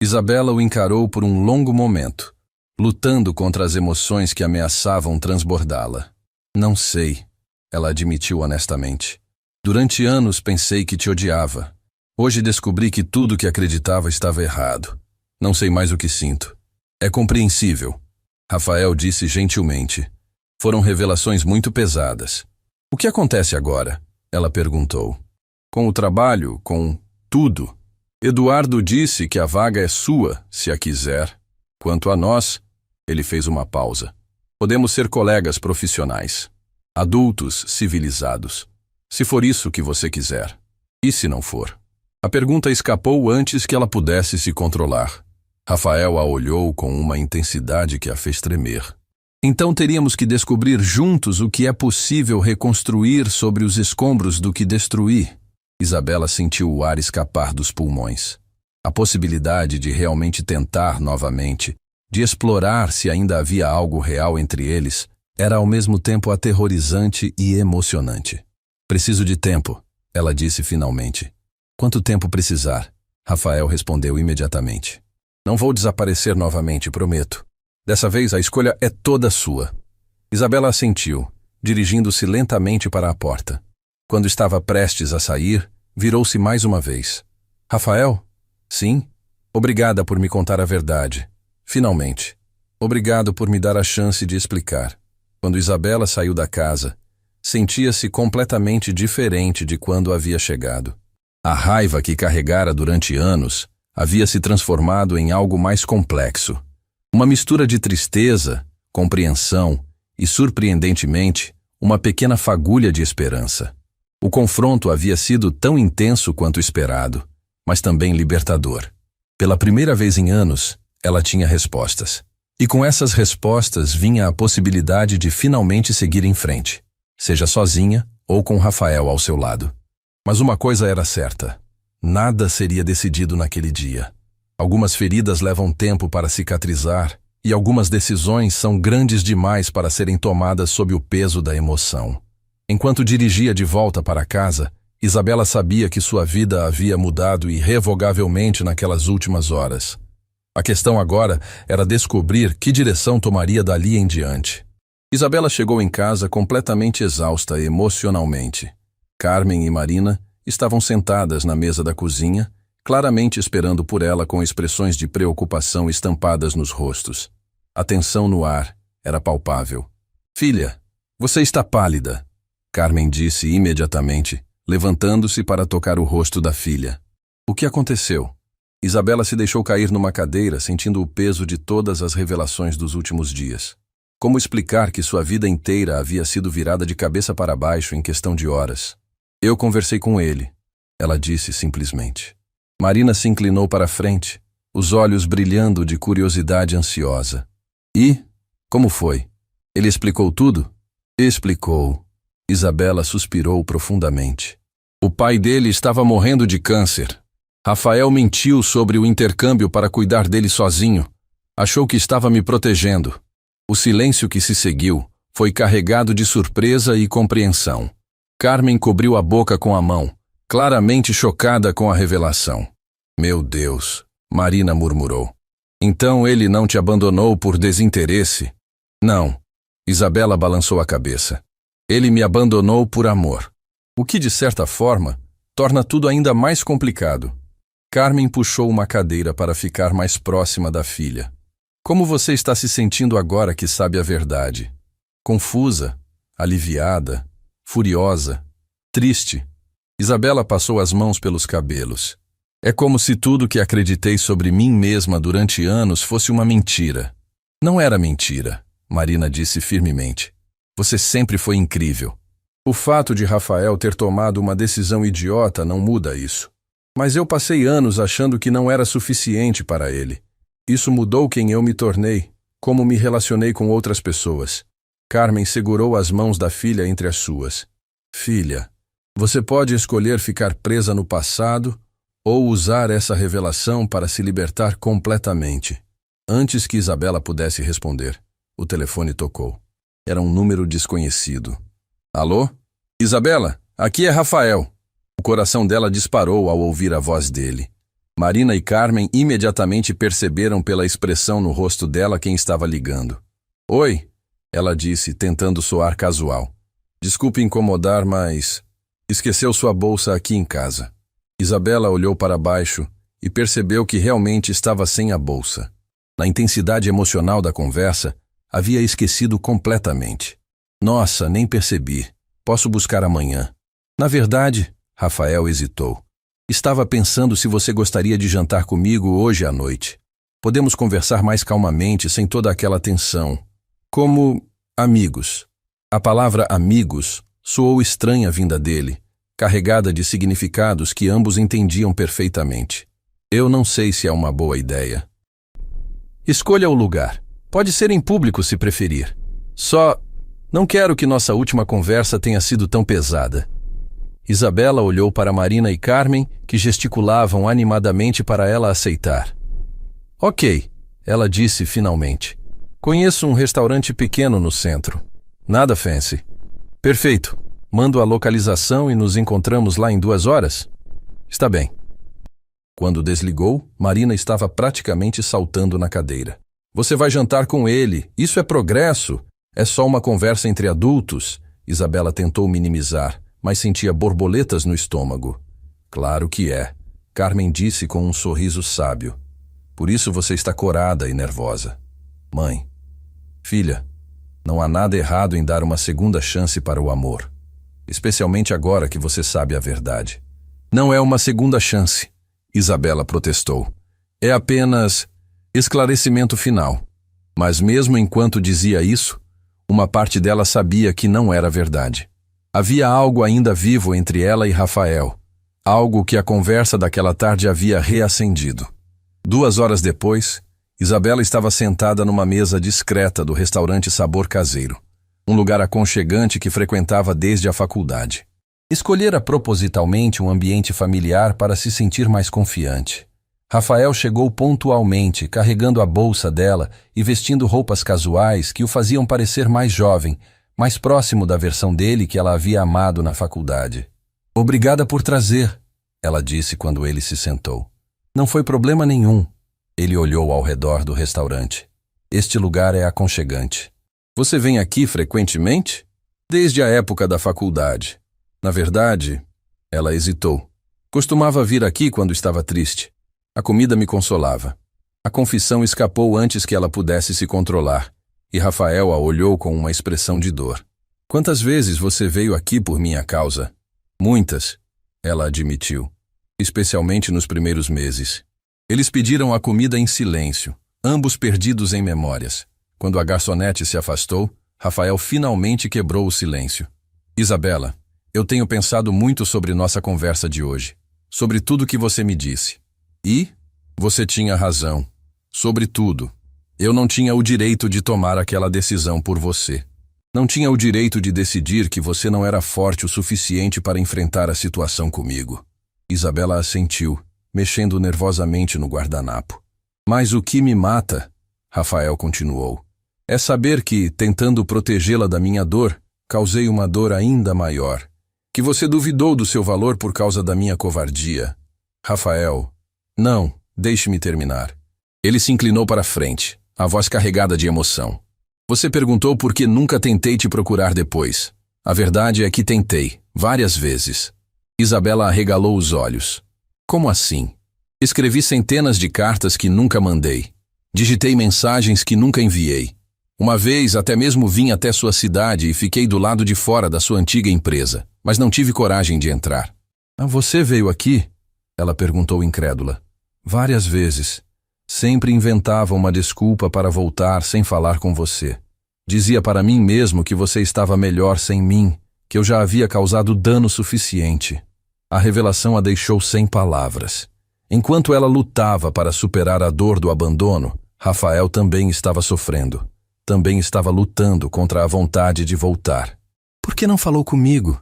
Isabela o encarou por um longo momento, lutando contra as emoções que ameaçavam transbordá-la. Não sei, ela admitiu honestamente. Durante anos pensei que te odiava. Hoje descobri que tudo que acreditava estava errado. Não sei mais o que sinto. É compreensível, Rafael disse gentilmente. Foram revelações muito pesadas. O que acontece agora? Ela perguntou. Com o trabalho, com tudo. Eduardo disse que a vaga é sua, se a quiser. Quanto a nós, ele fez uma pausa. Podemos ser colegas profissionais. Adultos civilizados. Se for isso que você quiser. E se não for? A pergunta escapou antes que ela pudesse se controlar. Rafael a olhou com uma intensidade que a fez tremer. Então teríamos que descobrir juntos o que é possível reconstruir sobre os escombros do que destruir. Isabela sentiu o ar escapar dos pulmões. A possibilidade de realmente tentar novamente, de explorar se ainda havia algo real entre eles, era ao mesmo tempo aterrorizante e emocionante. Preciso de tempo, ela disse finalmente. Quanto tempo precisar? Rafael respondeu imediatamente. Não vou desaparecer novamente, prometo. Dessa vez a escolha é toda sua. Isabela assentiu, dirigindo-se lentamente para a porta. Quando estava prestes a sair, virou-se mais uma vez. Rafael? Sim? Obrigada por me contar a verdade. Finalmente. Obrigado por me dar a chance de explicar. Quando Isabela saiu da casa, sentia-se completamente diferente de quando havia chegado. A raiva que carregara durante anos havia se transformado em algo mais complexo. Uma mistura de tristeza, compreensão e, surpreendentemente, uma pequena fagulha de esperança. O confronto havia sido tão intenso quanto esperado, mas também libertador. Pela primeira vez em anos, ela tinha respostas. E com essas respostas vinha a possibilidade de finalmente seguir em frente, seja sozinha ou com Rafael ao seu lado. Mas uma coisa era certa: nada seria decidido naquele dia. Algumas feridas levam tempo para cicatrizar e algumas decisões são grandes demais para serem tomadas sob o peso da emoção. Enquanto dirigia de volta para casa, Isabela sabia que sua vida havia mudado irrevogavelmente naquelas últimas horas. A questão agora era descobrir que direção tomaria dali em diante. Isabela chegou em casa completamente exausta emocionalmente. Carmen e Marina estavam sentadas na mesa da cozinha, claramente esperando por ela com expressões de preocupação estampadas nos rostos. A tensão no ar era palpável. "Filha, você está pálida", Carmen disse imediatamente, levantando-se para tocar o rosto da filha. "O que aconteceu?" Isabela se deixou cair numa cadeira, sentindo o peso de todas as revelações dos últimos dias. Como explicar que sua vida inteira havia sido virada de cabeça para baixo em questão de horas? "Eu conversei com ele", ela disse simplesmente. Marina se inclinou para a frente, os olhos brilhando de curiosidade ansiosa. "E? Como foi? Ele explicou tudo?" "Explicou." Isabela suspirou profundamente. "O pai dele estava morrendo de câncer. Rafael mentiu sobre o intercâmbio para cuidar dele sozinho. Achou que estava me protegendo. O silêncio que se seguiu foi carregado de surpresa e compreensão." Carmen cobriu a boca com a mão, claramente chocada com a revelação. "Meu Deus", Marina murmurou. "Então ele não te abandonou por desinteresse?" "Não." Isabela balançou a cabeça. "Ele me abandonou por amor." O que, de certa forma, torna tudo ainda mais complicado. Carmen puxou uma cadeira para ficar mais próxima da filha. "Como você está se sentindo agora que sabe a verdade?" "Confusa, aliviada, furiosa, triste." Isabela passou as mãos pelos cabelos. "É como se tudo que acreditei sobre mim mesma durante anos fosse uma mentira." "Não era mentira", Marina disse firmemente. "Você sempre foi incrível. O fato de Rafael ter tomado uma decisão idiota não muda isso. Mas eu passei anos achando que não era suficiente para ele. Isso mudou quem eu me tornei, como me relacionei com outras pessoas." Carmen segurou as mãos da filha entre as suas. "Filha, você pode escolher ficar presa no passado ou usar essa revelação para se libertar completamente." Antes que Isabela pudesse responder, o telefone tocou. Era um número desconhecido. "Alô? Isabela, aqui é Rafael." O coração dela disparou ao ouvir a voz dele. Marina e Carmen imediatamente perceberam pela expressão no rosto dela quem estava ligando. "Oi", ela disse, tentando soar casual. "Desculpe incomodar, mas esqueceu sua bolsa aqui em casa." Isabela olhou para baixo e percebeu que realmente estava sem a bolsa. Na intensidade emocional da conversa, havia esquecido completamente. "Nossa, nem percebi. Posso buscar amanhã." "Na verdade," Rafael hesitou, "estava pensando se você gostaria de jantar comigo hoje à noite. Podemos conversar mais calmamente, sem toda aquela tensão. Como amigos." A palavra amigos soou estranha vinda dele, carregada de significados que ambos entendiam perfeitamente. "Eu não sei se é uma boa ideia." "Escolha o lugar. Pode ser em público se preferir. Só não quero que nossa última conversa tenha sido tão pesada." Isabela olhou para Marina e Carmen, que gesticulavam animadamente para ela aceitar. "Ok", ela disse finalmente. "Conheço um restaurante pequeno no centro. Nada fancy." "Perfeito. Mando a localização e nos encontramos lá em 2 horas?" "Está bem." Quando desligou, Marina estava praticamente saltando na cadeira. "Você vai jantar com ele. Isso é progresso. É só uma conversa entre adultos." Isabela tentou minimizar, mas sentia borboletas no estômago. "Claro que é", Carmen disse com um sorriso sábio. "Por isso você está corada e nervosa." "Mãe, filha, não há nada errado em dar uma segunda chance para o amor. Especialmente agora que você sabe a verdade." "Não é uma segunda chance", Isabela protestou. "É apenas esclarecimento final." Mas mesmo enquanto dizia isso, uma parte dela sabia que não era verdade. Havia algo ainda vivo entre ela e Rafael, algo que a conversa daquela tarde havia reacendido. 2 horas depois, Isabela estava sentada numa mesa discreta do restaurante Sabor Caseiro, um lugar aconchegante que frequentava desde a faculdade. Escolhera propositalmente um ambiente familiar para se sentir mais confiante. Rafael chegou pontualmente, carregando a bolsa dela e vestindo roupas casuais que o faziam parecer mais jovem, mais próximo da versão dele que ela havia amado na faculdade. "Obrigada por trazer", ela disse quando ele se sentou. "Não foi problema nenhum." Ele olhou ao redor do restaurante. "Este lugar é aconchegante." "Você vem aqui frequentemente?" "Desde a época da faculdade. Na verdade," ela hesitou, "costumava vir aqui quando estava triste. A comida me consolava." A confissão escapou antes que ela pudesse se controlar, e Rafael a olhou com uma expressão de dor. "Quantas vezes você veio aqui por minha causa?" "Muitas," ela admitiu, "especialmente nos primeiros meses." Eles pediram a comida em silêncio, ambos perdidos em memórias. Quando a garçonete se afastou, Rafael finalmente quebrou o silêncio. "Isabela, eu tenho pensado muito sobre nossa conversa de hoje, sobre tudo que você me disse. E você tinha razão. Sobre tudo. Eu não tinha o direito de tomar aquela decisão por você. Não tinha o direito de decidir que você não era forte o suficiente para enfrentar a situação comigo." Isabela assentiu, mexendo nervosamente no guardanapo. "Mas o que me mata," Rafael continuou, "é saber que, tentando protegê-la da minha dor, causei uma dor ainda maior. Que você duvidou do seu valor por causa da minha covardia." "Rafael, não, deixe-me terminar." Ele se inclinou para a frente, a voz carregada de emoção. "Você perguntou por que nunca tentei te procurar depois. A verdade é que tentei, várias vezes." Isabela arregalou os olhos. "Como assim?" "Escrevi centenas de cartas que nunca mandei. Digitei mensagens que nunca enviei. Uma vez até mesmo vim até sua cidade e fiquei do lado de fora da sua antiga empresa, mas não tive coragem de entrar." "Ah, você veio aqui?" ela perguntou incrédula. "Várias vezes. Sempre inventava uma desculpa para voltar sem falar com você. Dizia para mim mesmo que você estava melhor sem mim, que eu já havia causado dano suficiente." A revelação a deixou sem palavras. Enquanto ela lutava para superar a dor do abandono, Rafael também estava sofrendo. Também estava lutando contra a vontade de voltar. "Por que não falou comigo?"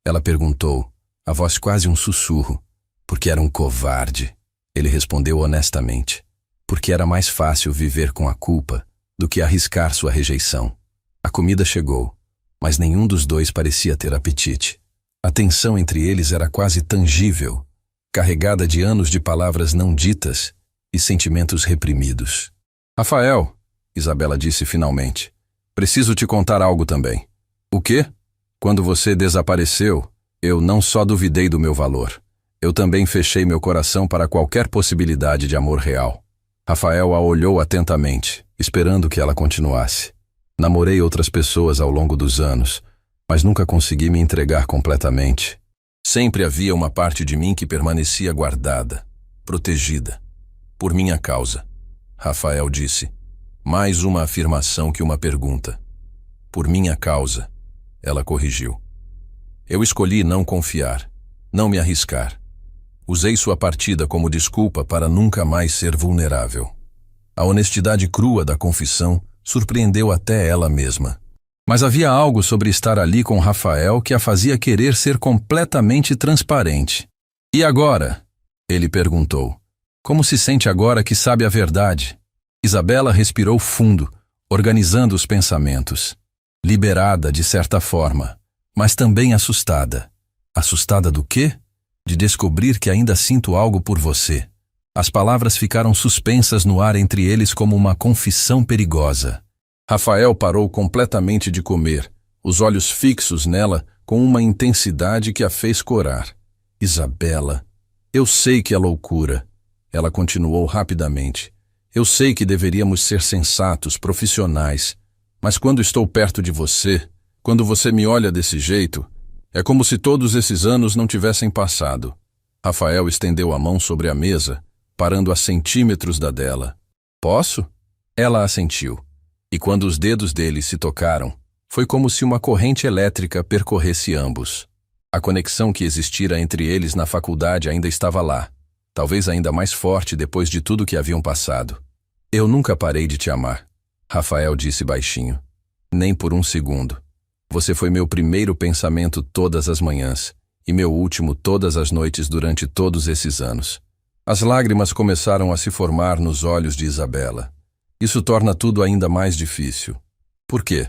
ela perguntou, a voz quase um sussurro. "Porque era um covarde," ele respondeu honestamente. "Porque era mais fácil viver com a culpa do que arriscar sua rejeição." A comida chegou, mas nenhum dos dois parecia ter apetite. A tensão entre eles era quase tangível, carregada de anos de palavras não ditas e sentimentos reprimidos. "Rafael," Isabela disse finalmente, "preciso te contar algo também." "O quê?" "Quando você desapareceu, eu não só duvidei do meu valor, eu também fechei meu coração para qualquer possibilidade de amor real." Rafael a olhou atentamente, esperando que ela continuasse. "Namorei outras pessoas ao longo dos anos, mas nunca consegui me entregar completamente. Sempre havia uma parte de mim que permanecia guardada, protegida, por minha causa." Rafael disse, mais uma afirmação que uma pergunta. "Por minha causa," ela corrigiu. "Eu escolhi não confiar, não me arriscar. Usei sua partida como desculpa para nunca mais ser vulnerável." A honestidade crua da confissão surpreendeu até ela mesma. Mas havia algo sobre estar ali com Rafael que a fazia querer ser completamente transparente. "E agora?" ele perguntou. "Como se sente agora que sabe a verdade?" Isabela respirou fundo, organizando os pensamentos. Liberada de certa forma, mas também assustada. Assustada do quê? De descobrir que ainda sinto algo por você. As palavras ficaram suspensas no ar entre eles como uma confissão perigosa. Rafael parou completamente de comer, os olhos fixos nela com uma intensidade que a fez corar. "Isabela, eu sei que é loucura." Ela continuou rapidamente. "Eu sei que deveríamos ser sensatos, profissionais, mas quando estou perto de você, quando você me olha desse jeito, é como se todos esses anos não tivessem passado." Rafael estendeu a mão sobre a mesa, parando a centímetros da dela. "Posso?" Ela assentiu, e quando os dedos dele se tocaram, foi como se uma corrente elétrica percorresse ambos. A conexão que existira entre eles na faculdade ainda estava lá, talvez ainda mais forte depois de tudo que haviam passado. Eu nunca parei de te amar, Rafael disse baixinho. Nem por um segundo. Você foi meu primeiro pensamento todas as manhãs e meu último todas as noites durante todos esses anos. As lágrimas começaram a se formar nos olhos de Isabela. Isso torna tudo ainda mais difícil. Por quê?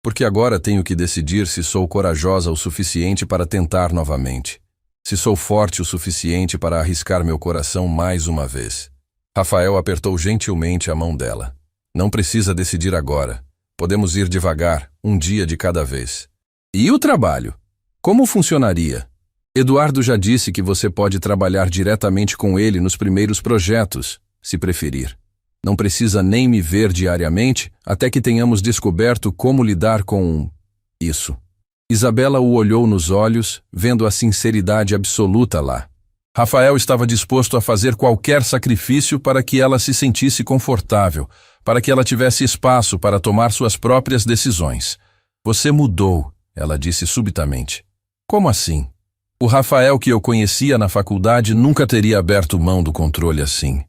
Porque agora tenho que decidir se sou corajosa o suficiente para tentar novamente. Se sou forte o suficiente para arriscar meu coração mais uma vez. Rafael apertou gentilmente a mão dela. Não precisa decidir agora. Podemos ir devagar, um dia de cada vez. E o trabalho? Como funcionaria? Eduardo já disse que você pode trabalhar diretamente com ele nos primeiros projetos, se preferir. Não precisa nem me ver diariamente até que tenhamos descoberto como lidar com isso. Isabela o olhou nos olhos, vendo a sinceridade absoluta lá. Rafael estava disposto a fazer qualquer sacrifício para que ela se sentisse confortável, para que ela tivesse espaço para tomar suas próprias decisões. Você mudou, ela disse subitamente. Como assim? O Rafael que eu conhecia na faculdade nunca teria aberto mão do controle assim.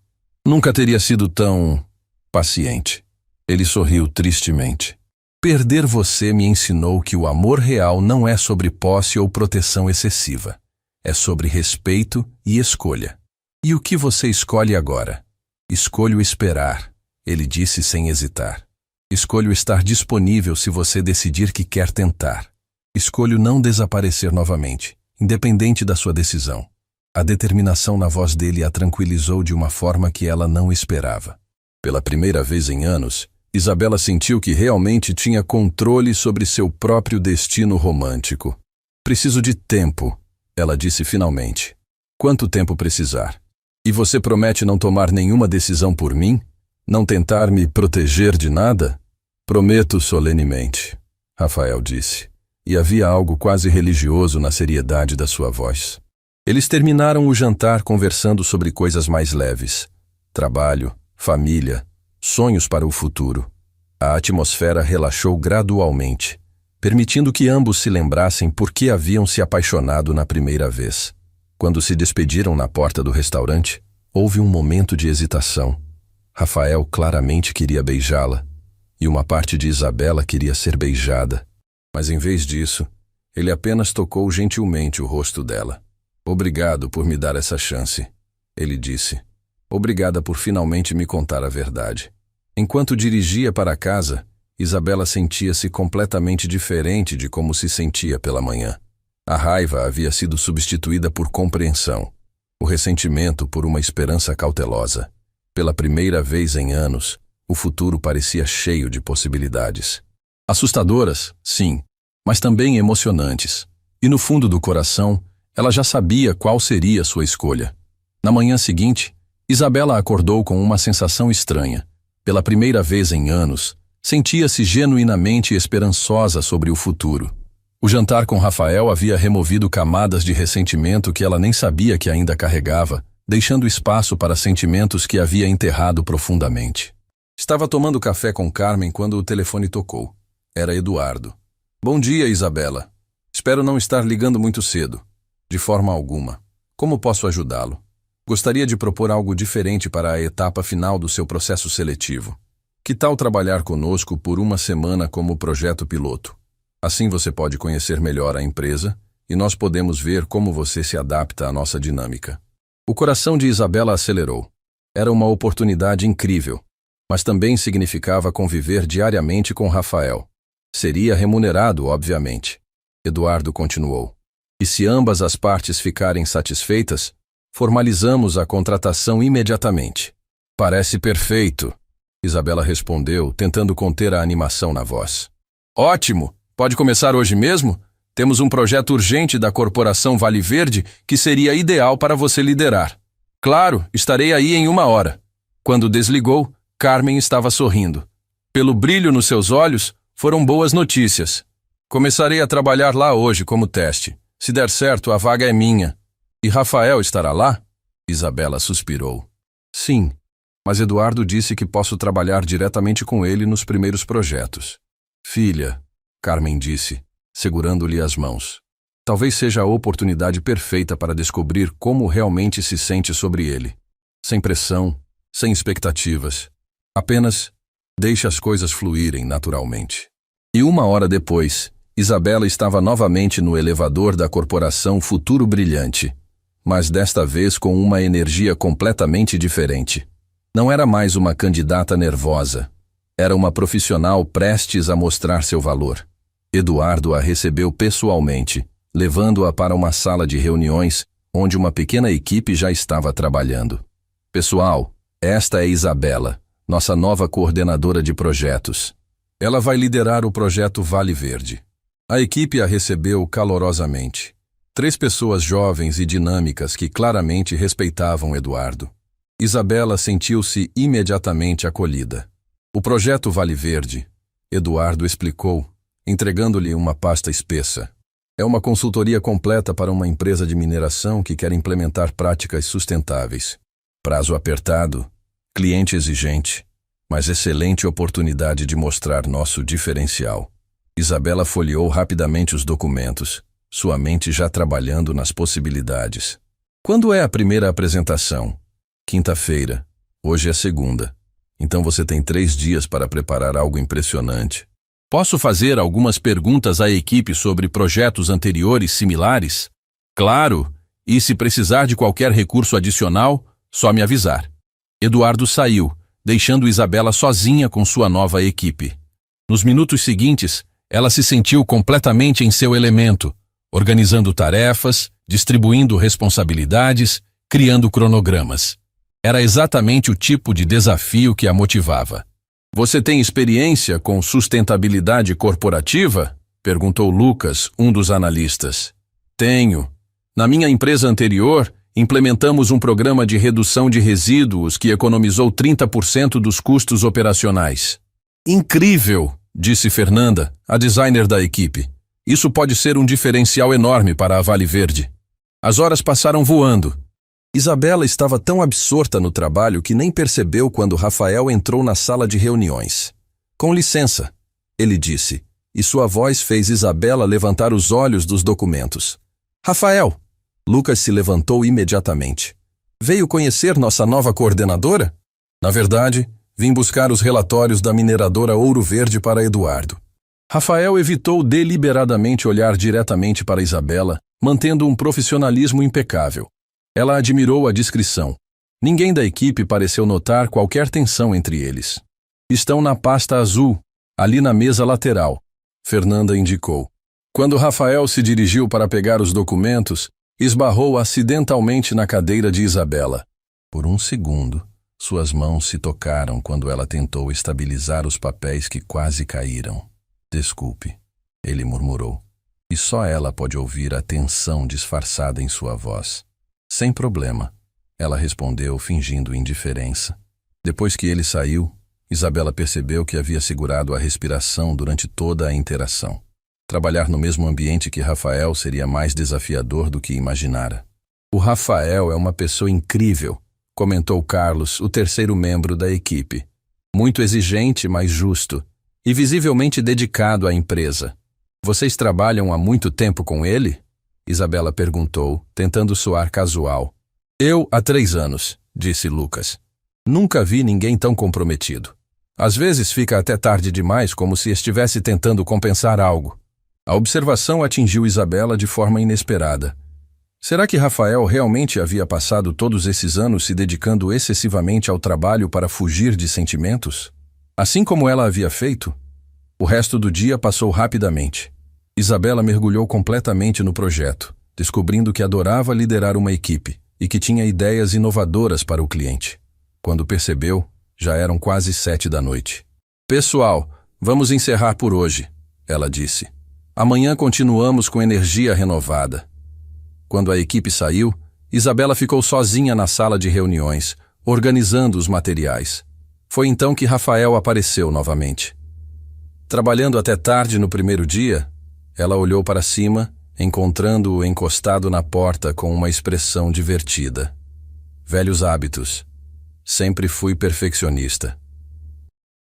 Nunca teria sido tão paciente. Ele sorriu tristemente. Perder você me ensinou que o amor real não é sobre posse ou proteção excessiva. É sobre respeito e escolha. E o que você escolhe agora? Escolho esperar, ele disse sem hesitar. Escolho estar disponível se você decidir que quer tentar. Escolho não desaparecer novamente, independente da sua decisão. A determinação na voz dele a tranquilizou de uma forma que ela não esperava. Pela primeira vez em anos, Isabela sentiu que realmente tinha controle sobre seu próprio destino romântico. Preciso de tempo, ela disse finalmente. Quanto tempo precisar? E você promete não tomar nenhuma decisão por mim? Não tentar me proteger de nada? Prometo solenemente, Rafael disse. E havia algo quase religioso na seriedade da sua voz. Eles terminaram o jantar conversando sobre coisas mais leves. Trabalho, família, sonhos para o futuro. A atmosfera relaxou gradualmente, permitindo que ambos se lembrassem por que haviam se apaixonado na primeira vez. Quando se despediram na porta do restaurante, houve um momento de hesitação. Rafael claramente queria beijá-la, e uma parte de Isabela queria ser beijada. Mas em vez disso, ele apenas tocou gentilmente o rosto dela. Obrigado por me dar essa chance, ele disse. Obrigada por finalmente me contar a verdade. Enquanto dirigia para casa, Isabela sentia-se completamente diferente de como se sentia pela manhã. A raiva havia sido substituída por compreensão, o ressentimento por uma esperança cautelosa. Pela primeira vez em anos, o futuro parecia cheio de possibilidades. Assustadoras, sim, mas também emocionantes. E no fundo do coração, ela já sabia qual seria sua escolha. Na manhã seguinte, Isabela acordou com uma sensação estranha. Pela primeira vez em anos, sentia-se genuinamente esperançosa sobre o futuro. O jantar com Rafael havia removido camadas de ressentimento que ela nem sabia que ainda carregava, deixando espaço para sentimentos que havia enterrado profundamente. Estava tomando café com Carmen quando o telefone tocou. Era Eduardo. Bom dia, Isabela. Espero não estar ligando muito cedo. De forma alguma. Como posso ajudá-lo? Gostaria de propor algo diferente para a etapa final do seu processo seletivo. Que tal trabalhar conosco por uma semana como projeto piloto? Assim você pode conhecer melhor a empresa e nós podemos ver como você se adapta à nossa dinâmica. O coração de Isabela acelerou. Era uma oportunidade incrível, mas também significava conviver diariamente com Rafael. Seria remunerado, obviamente. Eduardo continuou. E se ambas as partes ficarem satisfeitas, formalizamos a contratação imediatamente. Parece perfeito, Isabela respondeu, tentando conter a animação na voz. Ótimo! Pode começar hoje mesmo? Temos um projeto urgente da Corporação Vale Verde que seria ideal para você liderar. Claro, estarei aí em 1 hora. Quando desligou, Carmen estava sorrindo. Pelo brilho nos seus olhos, foram boas notícias. Começarei a trabalhar lá hoje como teste. Se der certo, a vaga é minha. E Rafael estará lá? Isabela suspirou. Sim, mas Eduardo disse que posso trabalhar diretamente com ele nos primeiros projetos. Filha, Carmen disse, segurando-lhe as mãos. Talvez seja a oportunidade perfeita para descobrir como realmente se sente sobre ele. Sem pressão, sem expectativas. Apenas deixe as coisas fluírem naturalmente. E 1 hora depois, Isabela estava novamente no elevador da corporação Futuro Brilhante, mas desta vez com uma energia completamente diferente. Não era mais uma candidata nervosa. Era uma profissional prestes a mostrar seu valor. Eduardo a recebeu pessoalmente, levando-a para uma sala de reuniões, onde uma pequena equipe já estava trabalhando. Pessoal, esta é Isabela, nossa nova coordenadora de projetos. Ela vai liderar o projeto Vale Verde. A equipe a recebeu calorosamente. 3 pessoas jovens e dinâmicas que claramente respeitavam Eduardo. Isabela sentiu-se imediatamente acolhida. O projeto Vale Verde, Eduardo explicou, entregando-lhe uma pasta espessa. É uma consultoria completa para uma empresa de mineração que quer implementar práticas sustentáveis. Prazo apertado, cliente exigente, mas excelente oportunidade de mostrar nosso diferencial. Isabela folheou rapidamente os documentos, sua mente já trabalhando nas possibilidades. Quando é a primeira apresentação? Quinta-feira. Hoje é segunda. Então você tem 3 dias para preparar algo impressionante. Posso fazer algumas perguntas à equipe sobre projetos anteriores similares? Claro, e se precisar de qualquer recurso adicional, só me avisar. Eduardo saiu, deixando Isabela sozinha com sua nova equipe. Nos minutos seguintes, ela se sentiu completamente em seu elemento, organizando tarefas, distribuindo responsabilidades, criando cronogramas. Era exatamente o tipo de desafio que a motivava. Você tem experiência com sustentabilidade corporativa? Perguntou Lucas, um dos analistas. Tenho. Na minha empresa anterior, implementamos um programa de redução de resíduos que economizou 30% dos custos operacionais. Incrível, disse Fernanda, a designer da equipe. Isso pode ser um diferencial enorme para a Vale Verde. As horas passaram voando. Isabela estava tão absorta no trabalho que nem percebeu quando Rafael entrou na sala de reuniões. Com licença, ele disse, e sua voz fez Isabela levantar os olhos dos documentos. Rafael! Lucas se levantou imediatamente. Veio conhecer nossa nova coordenadora? Na verdade, vim buscar os relatórios da mineradora Ouro Verde para Eduardo. Rafael evitou deliberadamente olhar diretamente para Isabela, mantendo um profissionalismo impecável. Ela admirou a discrição. Ninguém da equipe pareceu notar qualquer tensão entre eles. Estão na pasta azul, ali na mesa lateral, Fernanda indicou. Quando Rafael se dirigiu para pegar os documentos, esbarrou acidentalmente na cadeira de Isabela. Por um segundo, suas mãos se tocaram quando ela tentou estabilizar os papéis que quase caíram. Desculpe, ele murmurou. E só ela pode ouvir a tensão disfarçada em sua voz. Sem problema, ela respondeu fingindo indiferença. Depois que ele saiu, Isabela percebeu que havia segurado a respiração durante toda a interação. Trabalhar no mesmo ambiente que Rafael seria mais desafiador do que imaginara. O Rafael é uma pessoa incrível, comentou Carlos, o terceiro membro da equipe. Muito exigente, mas justo, e visivelmente dedicado à empresa. Vocês trabalham há muito tempo com ele? Isabela perguntou, tentando soar casual. Eu há 3 anos, disse Lucas. Nunca vi ninguém tão comprometido. Às vezes fica até tarde demais, como se estivesse tentando compensar algo. A observação atingiu Isabela de forma inesperada. Será que Rafael realmente havia passado todos esses anos se dedicando excessivamente ao trabalho para fugir de sentimentos? Assim como ela havia feito? O resto do dia passou rapidamente. Isabela mergulhou completamente no projeto, descobrindo que adorava liderar uma equipe e que tinha ideias inovadoras para o cliente. Quando percebeu, já eram quase 7 da noite. Pessoal, vamos encerrar por hoje, ela disse. Amanhã continuamos com energia renovada. Quando a equipe saiu, Isabela ficou sozinha na sala de reuniões, organizando os materiais. Foi então que Rafael apareceu novamente. Trabalhando até tarde no primeiro dia, ela olhou para cima, encontrando-o encostado na porta com uma expressão divertida. Velhos hábitos. Sempre fui perfeccionista.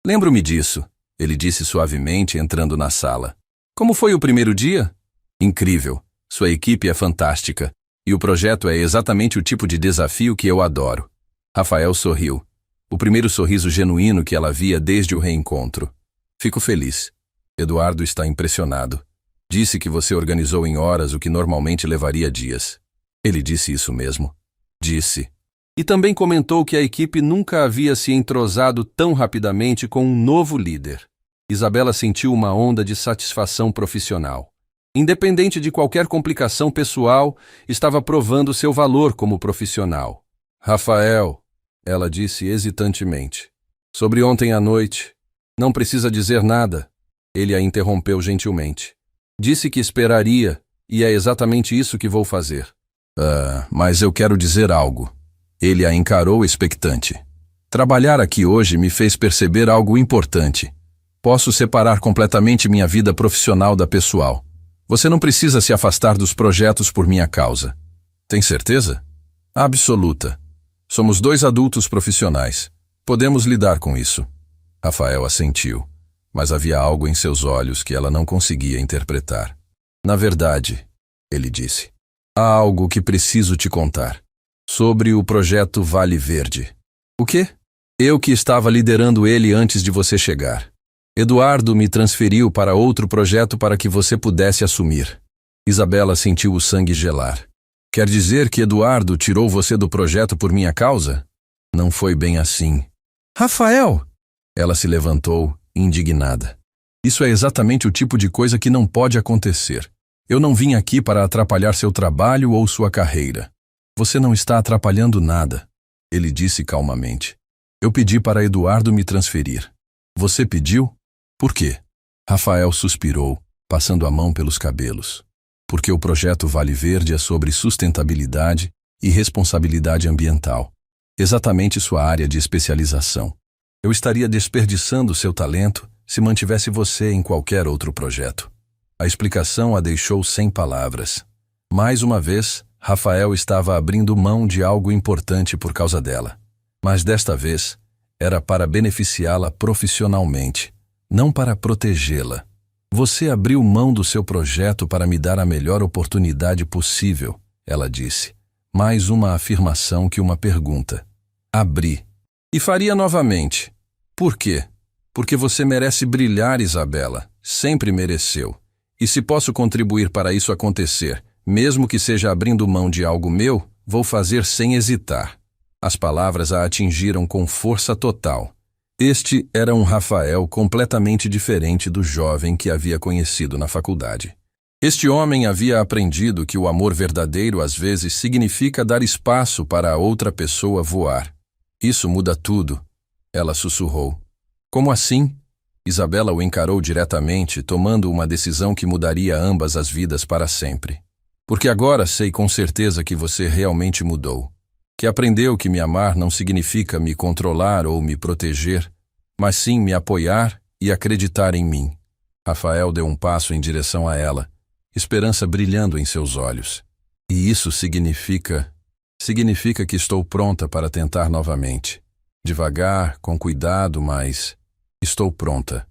Lembro-me disso, ele disse suavemente entrando na sala. Como foi o primeiro dia? Incrível. Sua equipe é fantástica, e o projeto é exatamente o tipo de desafio que eu adoro. Rafael sorriu. O primeiro sorriso genuíno que ela via desde o reencontro. Fico feliz. Eduardo está impressionado. Disse que você organizou em horas o que normalmente levaria dias. Ele disse isso mesmo. Disse. E também comentou que a equipe nunca havia se entrosado tão rapidamente com um novo líder. Isabela sentiu uma onda de satisfação profissional. Independente de qualquer complicação pessoal, estava provando seu valor como profissional. Rafael, ela disse hesitantemente. Sobre ontem à noite. Não precisa dizer nada. Ele a interrompeu gentilmente. Disse que esperaria, e é exatamente isso que vou fazer. Mas eu quero dizer algo. Ele a encarou expectante. Trabalhar aqui hoje me fez perceber algo importante. Posso separar completamente minha vida profissional da pessoal. Você não precisa se afastar dos projetos por minha causa. Tem certeza? Absoluta. Somos dois adultos profissionais. Podemos lidar com isso. Rafael assentiu, mas havia algo em seus olhos que ela não conseguia interpretar. Na verdade, ele disse, há algo que preciso te contar. Sobre o projeto Vale Verde. O quê? Eu que estava liderando ele antes de você chegar. Eduardo me transferiu para outro projeto para que você pudesse assumir. Isabela sentiu o sangue gelar. Quer dizer que Eduardo tirou você do projeto por minha causa? Não foi bem assim. Rafael! Ela se levantou, indignada. Isso é exatamente o tipo de coisa que não pode acontecer. Eu não vim aqui para atrapalhar seu trabalho ou sua carreira. Você não está atrapalhando nada, ele disse calmamente. Eu pedi para Eduardo me transferir. Você pediu? Por quê? Rafael suspirou, passando a mão pelos cabelos. Porque o projeto Vale Verde é sobre sustentabilidade e responsabilidade ambiental. Exatamente sua área de especialização. Eu estaria desperdiçando seu talento se mantivesse você em qualquer outro projeto. A explicação a deixou sem palavras. Mais uma vez, Rafael estava abrindo mão de algo importante por causa dela. Mas desta vez, era para beneficiá-la profissionalmente, não para protegê-la. Você abriu mão do seu projeto para me dar a melhor oportunidade possível, ela disse. Mais uma afirmação que uma pergunta. Abri. E faria novamente. Por quê? Porque você merece brilhar, Isabela. Sempre mereceu. E se posso contribuir para isso acontecer, mesmo que seja abrindo mão de algo meu, vou fazer sem hesitar. As palavras a atingiram com força total. Este era um Rafael completamente diferente do jovem que havia conhecido na faculdade. Este homem havia aprendido que o amor verdadeiro às vezes significa dar espaço para a outra pessoa voar. Isso muda tudo, ela sussurrou. Como assim? Isabela o encarou diretamente, tomando uma decisão que mudaria ambas as vidas para sempre. Porque agora sei com certeza que você realmente mudou. Que aprendeu que me amar não significa me controlar ou me proteger, mas sim me apoiar e acreditar em mim. Rafael deu um passo em direção a ela, esperança brilhando em seus olhos. E isso significa que estou pronta para tentar novamente. Devagar, com cuidado, mas estou pronta.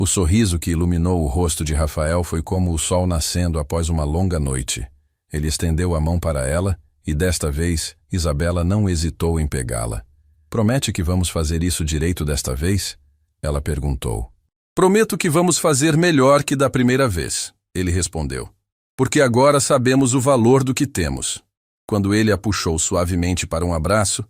O sorriso que iluminou o rosto de Rafael foi como o sol nascendo após uma longa noite. Ele estendeu a mão para ela e desta vez Isabela não hesitou em pegá-la. Promete que vamos fazer isso direito desta vez? Ela perguntou. Prometo que vamos fazer melhor que da primeira vez, ele respondeu. Porque agora sabemos o valor do que temos. Quando ele a puxou suavemente para um abraço,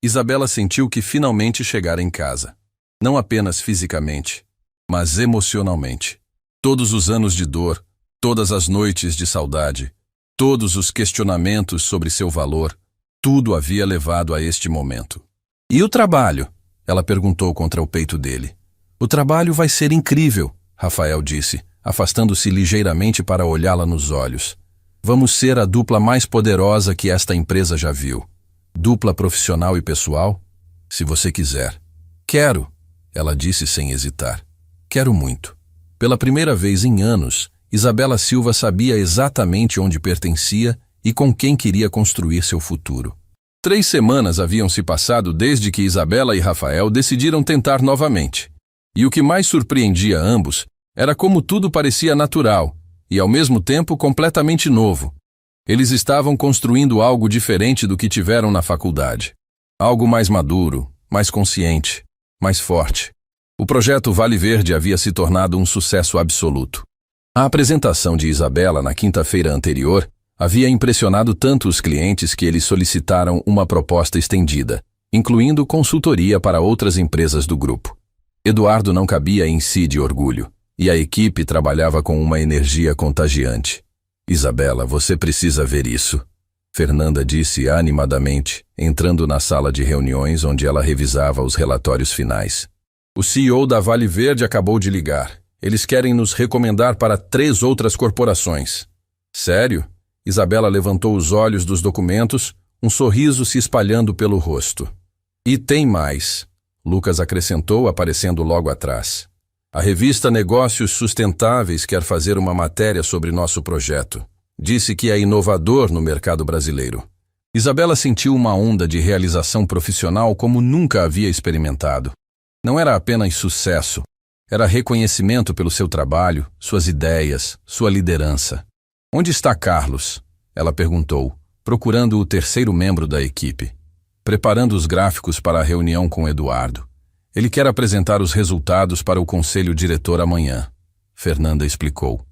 Isabela sentiu que finalmente chegara em casa. Não apenas fisicamente, mas emocionalmente. Todos os anos de dor, todas as noites de saudade, todos os questionamentos sobre seu valor, tudo havia levado a este momento. E o trabalho? Ela perguntou contra o peito dele. O trabalho vai ser incrível, Rafael disse, afastando-se ligeiramente para olhá-la nos olhos. Vamos ser a dupla mais poderosa que esta empresa já viu. Dupla profissional e pessoal? Se você quiser. Quero, ela disse sem hesitar. Quero muito. Pela primeira vez em anos, Isabela Silva sabia exatamente onde pertencia e com quem queria construir seu futuro. 3 semanas haviam se passado desde que Isabela e Rafael decidiram tentar novamente. E o que mais surpreendia ambos era como tudo parecia natural, e ao mesmo tempo completamente novo. Eles estavam construindo algo diferente do que tiveram na faculdade. Algo mais maduro, mais consciente, mais forte. O projeto Vale Verde havia se tornado um sucesso absoluto. A apresentação de Isabela na quinta-feira anterior havia impressionado tanto os clientes que eles solicitaram uma proposta estendida, incluindo consultoria para outras empresas do grupo. Eduardo não cabia em si de orgulho, e a equipe trabalhava com uma energia contagiante. Isabela, você precisa ver isso, Fernanda disse animadamente, entrando na sala de reuniões onde ela revisava os relatórios finais. O CEO da Vale Verde acabou de ligar. Eles querem nos recomendar para 3 outras corporações. Sério? Isabela levantou os olhos dos documentos, um sorriso se espalhando pelo rosto. E tem mais, Lucas acrescentou, aparecendo logo atrás. A revista Negócios Sustentáveis quer fazer uma matéria sobre nosso projeto. Disse que é inovador no mercado brasileiro. Isabela sentiu uma onda de realização profissional como nunca havia experimentado. Não era apenas sucesso, era reconhecimento pelo seu trabalho, suas ideias, sua liderança. Onde está Carlos? Ela perguntou, procurando o terceiro membro da equipe. Preparando os gráficos para a reunião com Eduardo. Ele quer apresentar os resultados para o conselho diretor amanhã, Fernanda explicou.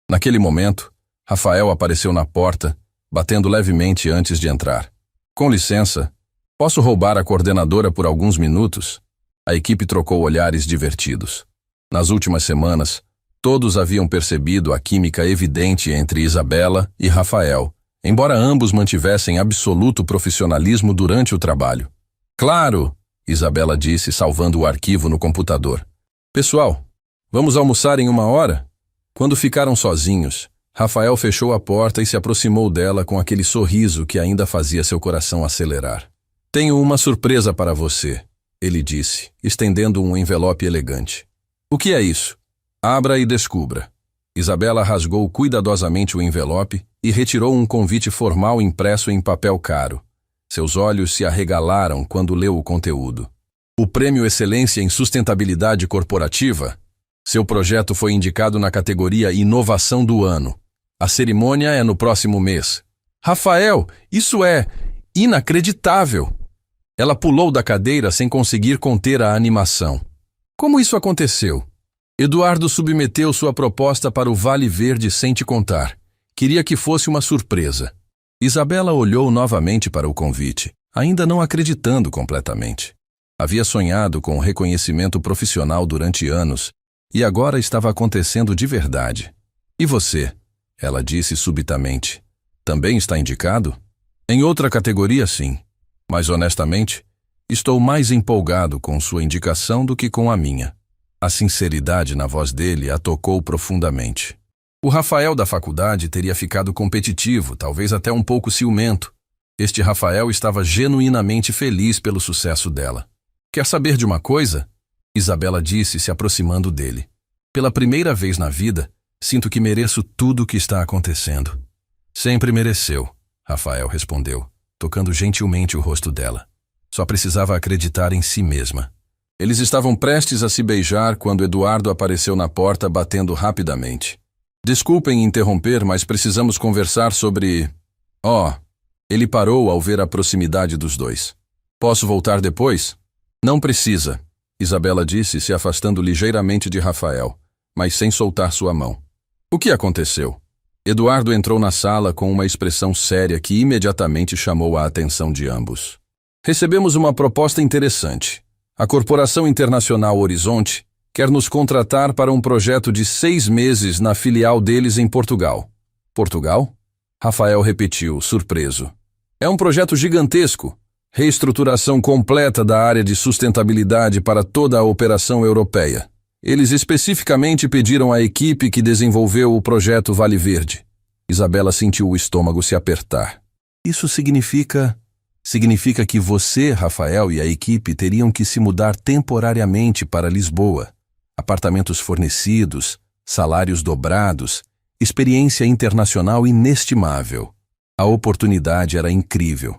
Naquele momento, Rafael apareceu na porta, batendo levemente antes de entrar. Com licença, posso roubar a coordenadora por alguns minutos? A equipe trocou olhares divertidos. Nas últimas semanas, todos haviam percebido a química evidente entre Isabela e Rafael, embora ambos mantivessem absoluto profissionalismo durante o trabalho. Claro! Isabela disse, salvando o arquivo no computador. Pessoal, vamos almoçar em 1 hora? Quando ficaram sozinhos, Rafael fechou a porta e se aproximou dela com aquele sorriso que ainda fazia seu coração acelerar. Tenho uma surpresa para você, ele disse, estendendo um envelope elegante. O que é isso? Abra e descubra. Isabela rasgou cuidadosamente o envelope e retirou um convite formal impresso em papel caro. Seus olhos se arregalaram quando leu o conteúdo. O Prêmio Excelência em Sustentabilidade Corporativa? Seu projeto foi indicado na categoria Inovação do Ano. A cerimônia é no próximo mês. Rafael, isso é inacreditável! Ela pulou da cadeira sem conseguir conter a animação. Como isso aconteceu? Eduardo submeteu sua proposta para o Vale Verde sem te contar. Queria que fosse uma surpresa. Isabela olhou novamente para o convite, ainda não acreditando completamente. Havia sonhado com o reconhecimento profissional durante anos, e agora estava acontecendo de verdade. E você? Ela disse subitamente. Também está indicado? Em outra categoria, sim. Mas honestamente, estou mais empolgado com sua indicação do que com a minha. A sinceridade na voz dele a tocou profundamente. O Rafael da faculdade teria ficado competitivo, talvez até um pouco ciumento. Este Rafael estava genuinamente feliz pelo sucesso dela. Quer saber de uma coisa? Isabela disse, se aproximando dele. Pela primeira vez na vida, sinto que mereço tudo o que está acontecendo. Sempre mereceu, Rafael respondeu, tocando gentilmente o rosto dela. Só precisava acreditar em si mesma. Eles estavam prestes a se beijar quando Eduardo apareceu na porta batendo rapidamente. Desculpem interromper, mas precisamos conversar sobre... Ele parou ao ver a proximidade dos dois. Posso voltar depois? Não precisa, Isabela disse, se afastando ligeiramente de Rafael, mas sem soltar sua mão. O que aconteceu? Eduardo entrou na sala com uma expressão séria que imediatamente chamou a atenção de ambos. Recebemos uma proposta interessante. A Corporação Internacional Horizonte quer nos contratar para um projeto de 6 meses na filial deles em Portugal. Portugal? Rafael repetiu, surpreso. É um projeto gigantesco. Reestruturação completa da área de sustentabilidade para toda a operação europeia. Eles especificamente pediram à equipe que desenvolveu o projeto Vale Verde. Isabela sentiu o estômago se apertar. Isso significa que você, Rafael, e a equipe teriam que se mudar temporariamente para Lisboa. Apartamentos fornecidos, salários dobrados, experiência internacional inestimável. A oportunidade era incrível,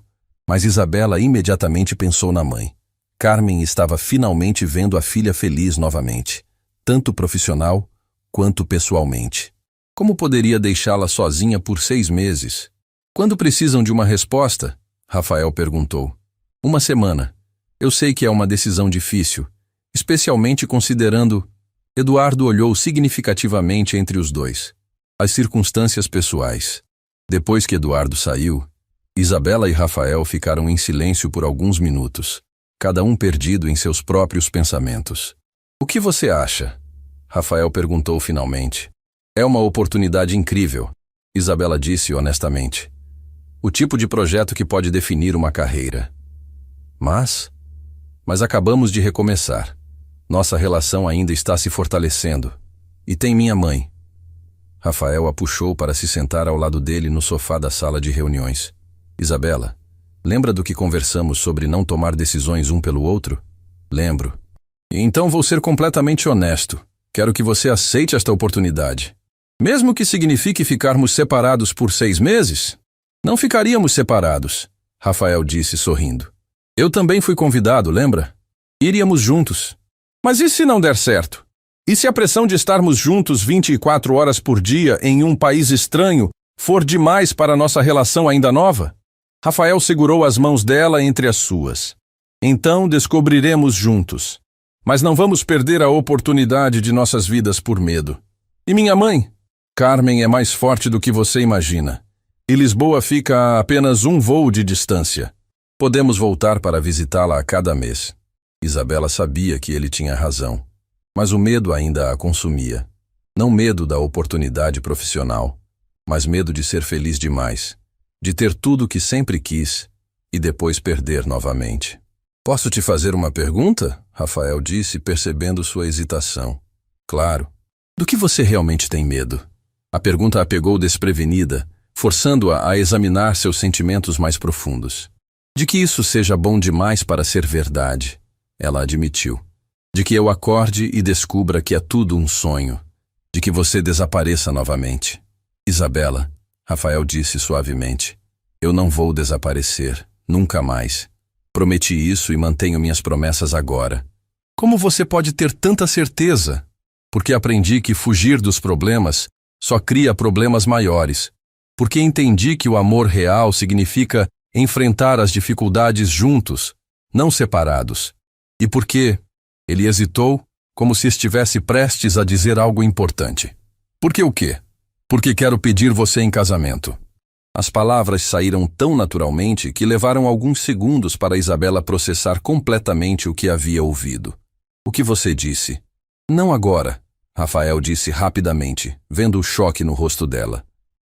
mas Isabela imediatamente pensou na mãe. Carmen estava finalmente vendo a filha feliz novamente, tanto profissional quanto pessoalmente. Como poderia deixá-la sozinha por 6 meses? Quando precisam de uma resposta? Rafael perguntou. 1 semana. Eu sei que é uma decisão difícil, especialmente considerando... Eduardo olhou significativamente entre os dois. As circunstâncias pessoais. Depois que Eduardo saiu, Isabela e Rafael ficaram em silêncio por alguns minutos, cada um perdido em seus próprios pensamentos. O que você acha? Rafael perguntou finalmente. É uma oportunidade incrível, Isabela disse honestamente. O tipo de projeto que pode definir uma carreira. Mas acabamos de recomeçar. Nossa relação ainda está se fortalecendo. E tem minha mãe. Rafael a puxou para se sentar ao lado dele no sofá da sala de reuniões. Isabela, lembra do que conversamos sobre não tomar decisões um pelo outro? Lembro. Então vou ser completamente honesto. Quero que você aceite esta oportunidade. Mesmo que signifique ficarmos separados por 6 meses? Não ficaríamos separados, Rafael disse sorrindo. Eu também fui convidado, lembra? Iríamos juntos. Mas e se não der certo? E se a pressão de estarmos juntos 24 horas por dia em um país estranho for demais para nossa relação ainda nova? Rafael segurou as mãos dela entre as suas. Então descobriremos juntos. Mas não vamos perder a oportunidade de nossas vidas por medo. E minha mãe? Carmen é mais forte do que você imagina. E Lisboa fica a apenas 1 voo de distância. Podemos voltar para visitá-la a cada mês. Isabela sabia que ele tinha razão, mas o medo ainda a consumia. Não medo da oportunidade profissional, mas medo de ser feliz demais, de ter tudo o que sempre quis e depois perder novamente. Posso te fazer uma pergunta? Rafael disse, percebendo sua hesitação. Claro. Do que você realmente tem medo? A pergunta a pegou desprevenida, forçando-a a examinar seus sentimentos mais profundos. De que isso seja bom demais para ser verdade. Ela admitiu. De que eu acorde e descubra que é tudo um sonho. De que você desapareça novamente. Isabela, Rafael disse suavemente, eu não vou desaparecer, nunca mais. Prometi isso e mantenho minhas promessas agora. Como você pode ter tanta certeza? Porque aprendi que fugir dos problemas só cria problemas maiores. Porque entendi que o amor real significa enfrentar as dificuldades juntos, não separados. E por quê? Ele hesitou, como se estivesse prestes a dizer algo importante. Por que o quê? Porque quero pedir você em casamento. As palavras saíram tão naturalmente que levaram alguns segundos para Isabela processar completamente o que havia ouvido. O que você disse? Não agora, Rafael disse rapidamente, vendo o choque no rosto dela.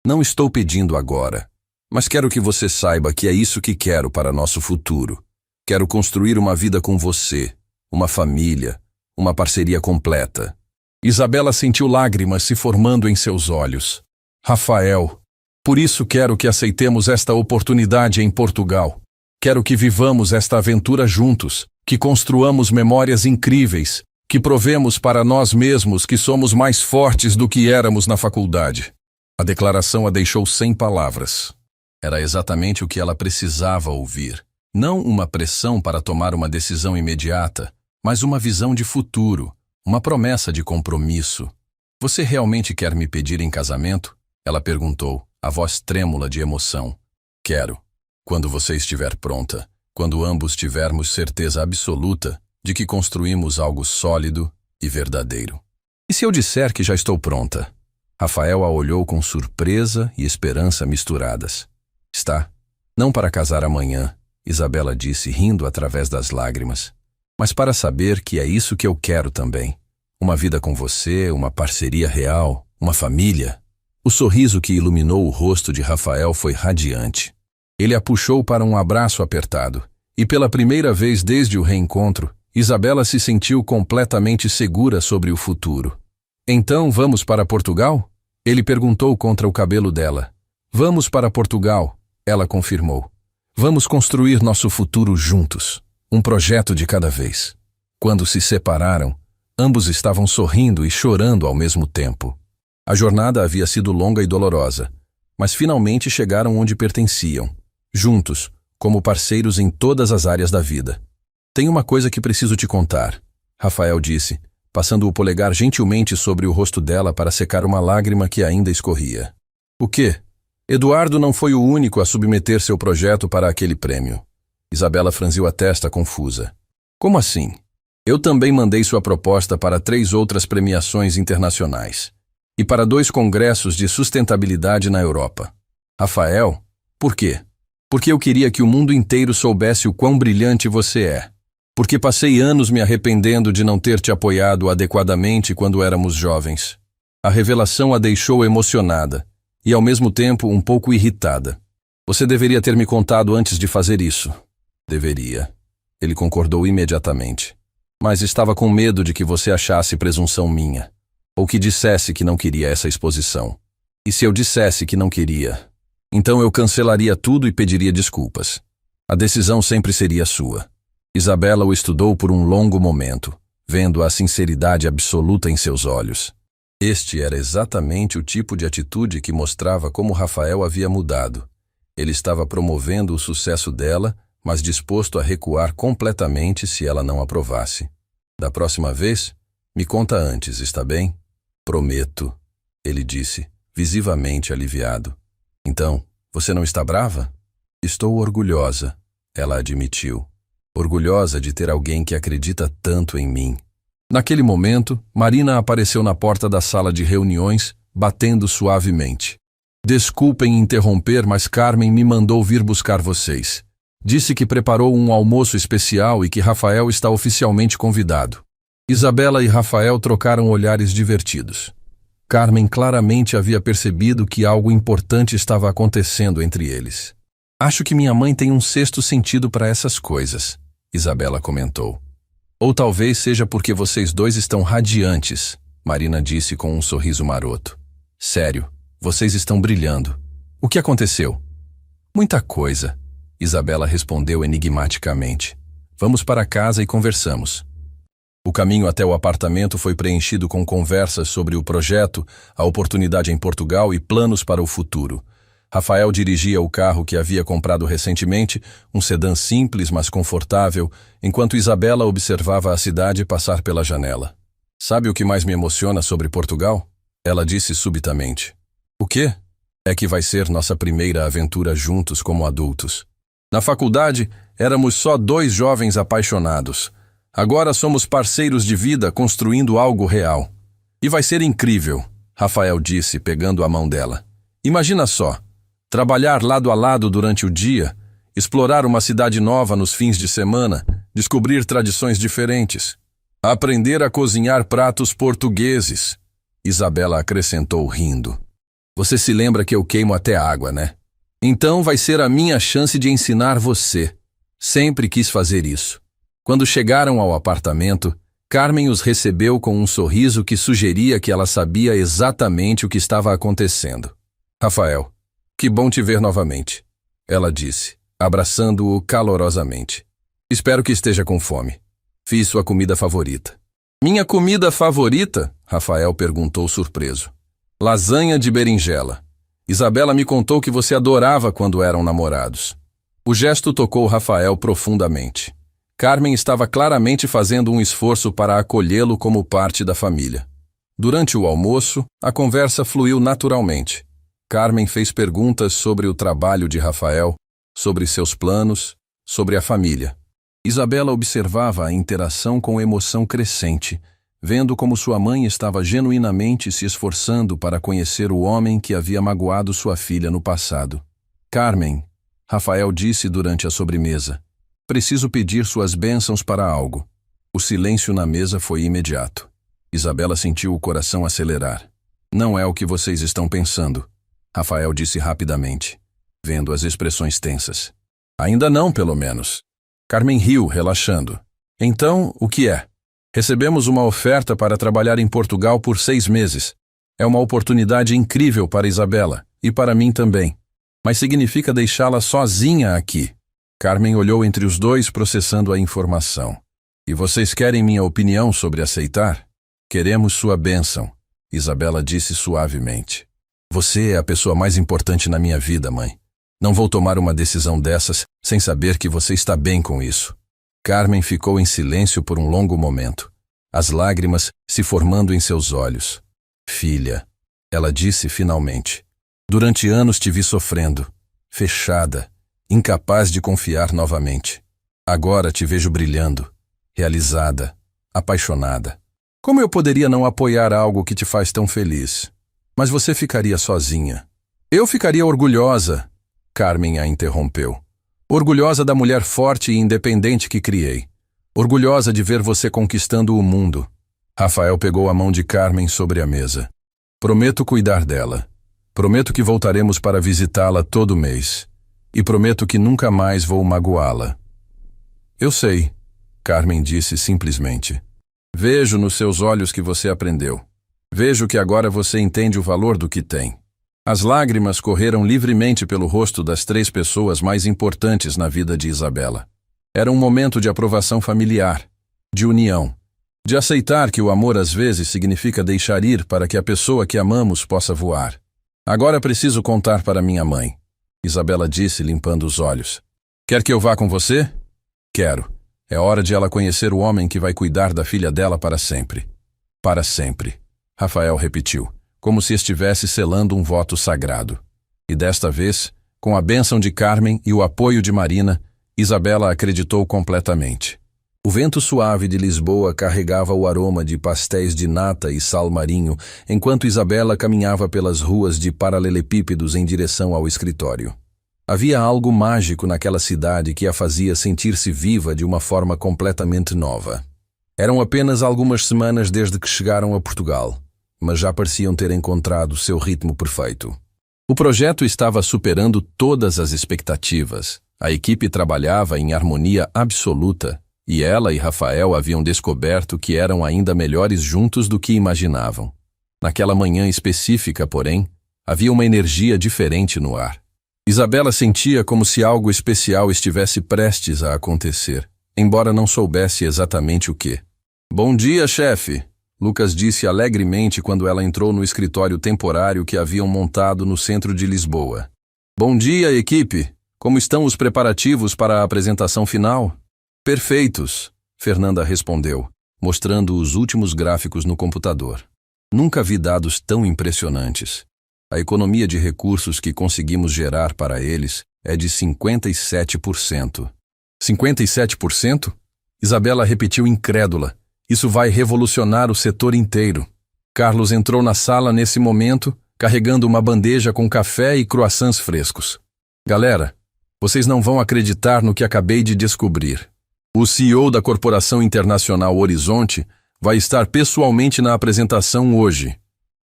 Não estou pedindo agora, mas quero que você saiba que é isso que quero para nosso futuro. Quero construir uma vida com você, uma família, uma parceria completa. Isabela sentiu lágrimas se formando em seus olhos. Rafael, por isso quero que aceitemos esta oportunidade em Portugal. Quero que vivamos esta aventura juntos, que construamos memórias incríveis, que provemos para nós mesmos que somos mais fortes do que éramos na faculdade. A declaração a deixou sem palavras. Era exatamente o que ela precisava ouvir. Não uma pressão para tomar uma decisão imediata, mas uma visão de futuro, uma promessa de compromisso. Você realmente quer me pedir em casamento? Ela perguntou, a voz trêmula de emoção. Quero. Quando você estiver pronta, quando ambos tivermos certeza absoluta de que construímos algo sólido e verdadeiro. E se eu disser que já estou pronta? Rafael a olhou com surpresa e esperança misturadas. Está. Não para casar amanhã, Isabela disse, rindo através das lágrimas. Mas para saber que é isso que eu quero também. Uma vida com você, uma parceria real, uma família. O sorriso que iluminou o rosto de Rafael foi radiante. Ele a puxou para um abraço apertado. E pela primeira vez desde o reencontro, Isabela se sentiu completamente segura sobre o futuro. Então vamos para Portugal? Ele perguntou contra o cabelo dela. Vamos para Portugal, ela confirmou. Vamos construir nosso futuro juntos, um projeto de cada vez. Quando se separaram, ambos estavam sorrindo e chorando ao mesmo tempo. A jornada havia sido longa e dolorosa, mas finalmente chegaram onde pertenciam, juntos, como parceiros em todas as áreas da vida. Tem uma coisa que preciso te contar, Rafael disse, passando o polegar gentilmente sobre o rosto dela para secar uma lágrima que ainda escorria. O quê? Eduardo não foi o único a submeter seu projeto para aquele prêmio. Isabela franziu a testa confusa. Como assim? Eu também mandei sua proposta para 3 outras premiações internacionais. E para 2 congressos de sustentabilidade na Europa. Rafael, por quê? Porque eu queria que o mundo inteiro soubesse o quão brilhante você é. Porque passei anos me arrependendo de não ter te apoiado adequadamente quando éramos jovens. A revelação a deixou emocionada e, ao mesmo tempo, um pouco irritada. Você deveria ter me contado antes de fazer isso. Deveria. Ele concordou imediatamente. Mas estava com medo de que você achasse presunção minha. Ou que dissesse que não queria essa exposição. E se eu dissesse que não queria, então eu cancelaria tudo e pediria desculpas. A decisão sempre seria sua. Isabela o estudou por um longo momento, vendo a sinceridade absoluta em seus olhos. Este era exatamente o tipo de atitude que mostrava como Rafael havia mudado. Ele estava promovendo o sucesso dela, mas disposto a recuar completamente se ela não aprovasse. Da próxima vez, me conta antes, está bem? Prometo, ele disse, visivamente aliviado. Então, você não está brava? Estou orgulhosa, ela admitiu. Orgulhosa de ter alguém que acredita tanto em mim. Naquele momento, Marina apareceu na porta da sala de reuniões, batendo suavemente. Desculpem interromper, mas Carmen me mandou vir buscar vocês. Disse que preparou um almoço especial e que Rafael está oficialmente convidado. Isabela e Rafael trocaram olhares divertidos. Carmen claramente havia percebido que algo importante estava acontecendo entre eles. Acho que minha mãe tem um 6º sentido para essas coisas, Isabela comentou. Ou talvez seja porque vocês 2 estão radiantes, Marina disse com um sorriso maroto. Sério, vocês estão brilhando. O que aconteceu? Muita coisa, Isabela respondeu enigmaticamente. Vamos para casa e conversamos. O caminho até o apartamento foi preenchido com conversas sobre o projeto, a oportunidade em Portugal e planos para o futuro. Rafael dirigia o carro que havia comprado recentemente, um sedã simples, mas confortável, enquanto Isabela observava a cidade passar pela janela. Sabe o que mais me emociona sobre Portugal? Ela disse subitamente. O quê? É que vai ser nossa primeira aventura juntos como adultos. Na faculdade, éramos só 2 jovens apaixonados. Agora somos parceiros de vida construindo algo real. E vai ser incrível, Rafael disse, pegando a mão dela. Imagina só. Trabalhar lado a lado durante o dia, explorar uma cidade nova nos fins de semana, descobrir tradições diferentes, aprender a cozinhar pratos portugueses, Isabela acrescentou rindo. Você se lembra que eu queimo até água, né? Então vai ser a minha chance de ensinar você. Sempre quis fazer isso. Quando chegaram ao apartamento, Carmen os recebeu com um sorriso que sugeria que ela sabia exatamente o que estava acontecendo. Rafael, que bom te ver novamente, ela disse, abraçando-o calorosamente. Espero que esteja com fome. Fiz sua comida favorita. Minha comida favorita? Rafael perguntou surpreso. Lasanha de berinjela. Isabela me contou que você adorava quando eram namorados. O gesto tocou Rafael profundamente. Carmen estava claramente fazendo um esforço para acolhê-lo como parte da família. Durante o almoço, a conversa fluiu naturalmente. Carmen fez perguntas sobre o trabalho de Rafael, sobre seus planos, sobre a família. Isabela observava a interação com emoção crescente, vendo como sua mãe estava genuinamente se esforçando para conhecer o homem que havia magoado sua filha no passado. Carmen, Rafael disse durante a sobremesa, preciso pedir suas bênçãos para algo. O silêncio na mesa foi imediato. Isabela sentiu o coração acelerar. Não é o que vocês estão pensando, Rafael disse rapidamente, vendo as expressões tensas. Ainda não, pelo menos. Carmen riu, relaxando. Então, o que é? Recebemos uma oferta para trabalhar em Portugal por 6 meses. É uma oportunidade incrível para Isabela, e para mim também. Mas significa deixá-la sozinha aqui. Carmen olhou entre os 2, processando a informação. E vocês querem minha opinião sobre aceitar? Queremos sua bênção, Isabela disse suavemente. Você é a pessoa mais importante na minha vida, mãe. Não vou tomar uma decisão dessas sem saber que você está bem com isso. Carmen ficou em silêncio por um longo momento. as lágrimas se formando em seus olhos. Filha, ela disse finalmente, durante anos te vi sofrendo, fechada, incapaz de confiar novamente. Agora te vejo brilhando, realizada, apaixonada. Como eu poderia não apoiar algo que te faz tão feliz? Mas você ficaria sozinha. Eu ficaria orgulhosa, Carmen a interrompeu. Orgulhosa da mulher forte e independente que criei. Orgulhosa de ver você conquistando o mundo. Rafael pegou a mão de Carmen sobre a mesa. Prometo cuidar dela. Prometo que voltaremos para visitá-la todo mês. E prometo que nunca mais vou magoá-la. Eu sei, Carmen disse simplesmente. Vejo nos seus olhos que você aprendeu. Vejo que agora você entende o valor do que tem. As lágrimas correram livremente pelo rosto das 3 pessoas mais importantes na vida de Isabela. Era um momento de aprovação familiar, de união, de aceitar que o amor às vezes significa deixar ir para que a pessoa que amamos possa voar. Agora preciso contar para minha mãe, Isabela disse limpando os olhos. Quer que eu vá com você? Quero. É hora de ela conhecer o homem que vai cuidar da filha dela para sempre. Para sempre, Rafael repetiu, como se estivesse selando um voto sagrado. E desta vez, com a bênção de Carmen e o apoio de Marina, Isabela acreditou completamente. O vento suave de Lisboa carregava o aroma de pastéis de nata e sal marinho, enquanto Isabela caminhava pelas ruas de paralelepípedos em direção ao escritório. Havia algo mágico naquela cidade que a fazia sentir-se viva de uma forma completamente nova. Eram apenas algumas semanas desde que chegaram a Portugal, mas já pareciam ter encontrado seu ritmo perfeito. O projeto estava superando todas as expectativas. A equipe trabalhava em harmonia absoluta, e ela e Rafael haviam descoberto que eram ainda melhores juntos do que imaginavam. Naquela manhã específica, porém, havia uma energia diferente no ar. Isabela sentia como se algo especial estivesse prestes a acontecer, embora não soubesse exatamente o que. Bom dia, chefe, Lucas disse alegremente quando ela entrou no escritório temporário que haviam montado no centro de Lisboa. Bom dia, equipe! Como estão os preparativos para a apresentação final? Perfeitos, Fernanda respondeu, mostrando os últimos gráficos no computador. Nunca vi dados tão impressionantes. A economia de recursos que conseguimos gerar para eles é de 57%. 57%? Isabela repetiu incrédula. Isso vai revolucionar o setor inteiro. Carlos entrou na sala nesse momento, carregando uma bandeja com café e croissants frescos. Galera, vocês não vão acreditar no que acabei de descobrir. O CEO da Corporação Internacional Horizonte vai estar pessoalmente na apresentação hoje.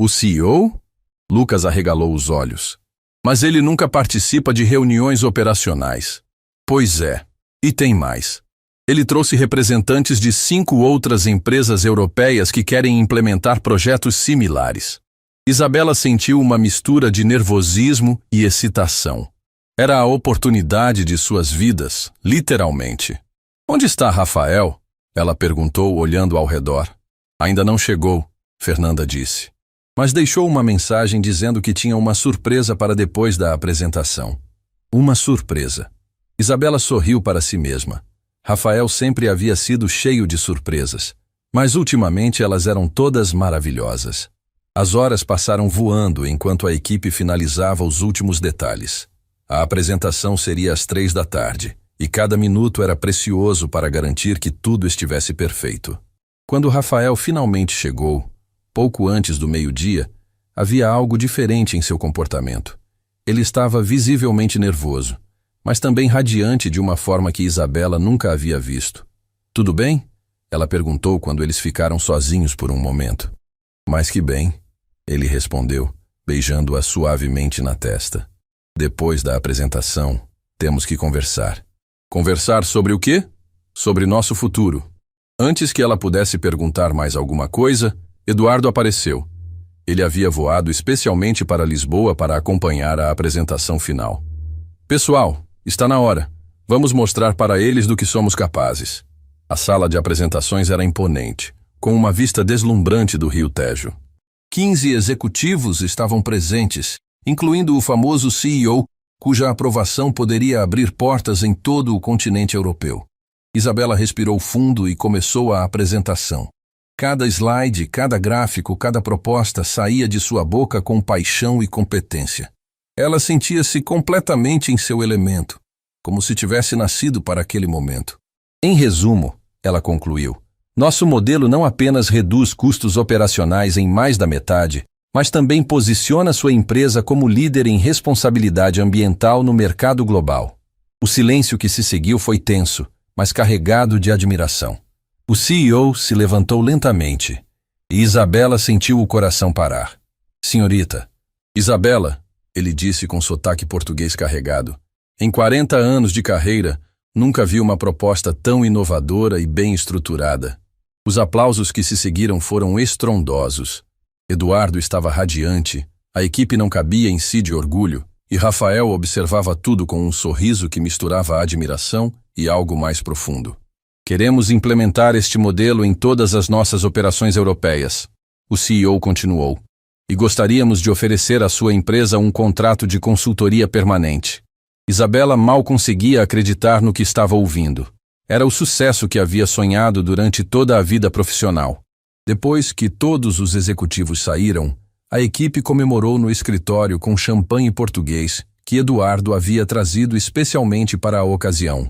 O CEO? Lucas arregalou os olhos. Mas ele nunca participa de reuniões operacionais. Pois é. E tem mais. Ele trouxe representantes de 5 outras empresas europeias que querem implementar projetos similares. Isabela sentiu uma mistura de nervosismo e excitação. Era a oportunidade de suas vidas, literalmente. Onde está Rafael? Ela perguntou, olhando ao redor. Ainda não chegou, Fernanda disse. Mas deixou uma mensagem dizendo que tinha uma surpresa para depois da apresentação. Uma surpresa. Isabela sorriu para si mesma. Rafael sempre havia sido cheio de surpresas, mas ultimamente elas eram todas maravilhosas. As horas passaram voando enquanto a equipe finalizava os últimos detalhes. A apresentação seria às 3 da tarde, e cada minuto era precioso para garantir que tudo estivesse perfeito. Quando Rafael finalmente chegou, pouco antes do meio-dia, havia algo diferente em seu comportamento. Ele estava visivelmente nervoso, mas também radiante de uma forma que Isabela nunca havia visto. Tudo bem? Ela perguntou quando eles ficaram sozinhos por um momento. Mais que bem, ele respondeu, beijando-a suavemente na testa. Depois da apresentação, temos que conversar. Conversar sobre o quê? Sobre nosso futuro. Antes que ela pudesse perguntar mais alguma coisa, Eduardo apareceu. Ele havia voado especialmente para Lisboa para acompanhar a apresentação final. Pessoal, está na hora. Vamos mostrar para eles do que somos capazes. A sala de apresentações era imponente, com uma vista deslumbrante do Rio Tejo. 15 executivos estavam presentes, incluindo o famoso CEO, cuja aprovação poderia abrir portas em todo o continente europeu. Isabela respirou fundo e começou a apresentação. Cada slide, cada gráfico, cada proposta saía de sua boca com paixão e competência. Ela sentia-se completamente em seu elemento, como se tivesse nascido para aquele momento. Em resumo, ela concluiu, nosso modelo não apenas reduz custos operacionais em mais da metade, mas também posiciona sua empresa como líder em responsabilidade ambiental no mercado global. O silêncio que se seguiu foi tenso, mas carregado de admiração. O CEO se levantou lentamente e Isabela sentiu o coração parar. Senhorita, Isabela, ele disse com sotaque português carregado, em 40 anos de carreira, nunca vi uma proposta tão inovadora e bem estruturada. Os aplausos que se seguiram foram estrondosos. Eduardo estava radiante, a equipe não cabia em si de orgulho, e Rafael observava tudo com um sorriso que misturava admiração e algo mais profundo. Queremos implementar este modelo em todas as nossas operações europeias, o CEO continuou, e gostaríamos de oferecer à sua empresa um contrato de consultoria permanente. Isabela mal conseguia acreditar no que estava ouvindo. Era o sucesso que havia sonhado durante toda a vida profissional. Depois que todos os executivos saíram, a equipe comemorou no escritório com champanhe português que Eduardo havia trazido especialmente para a ocasião.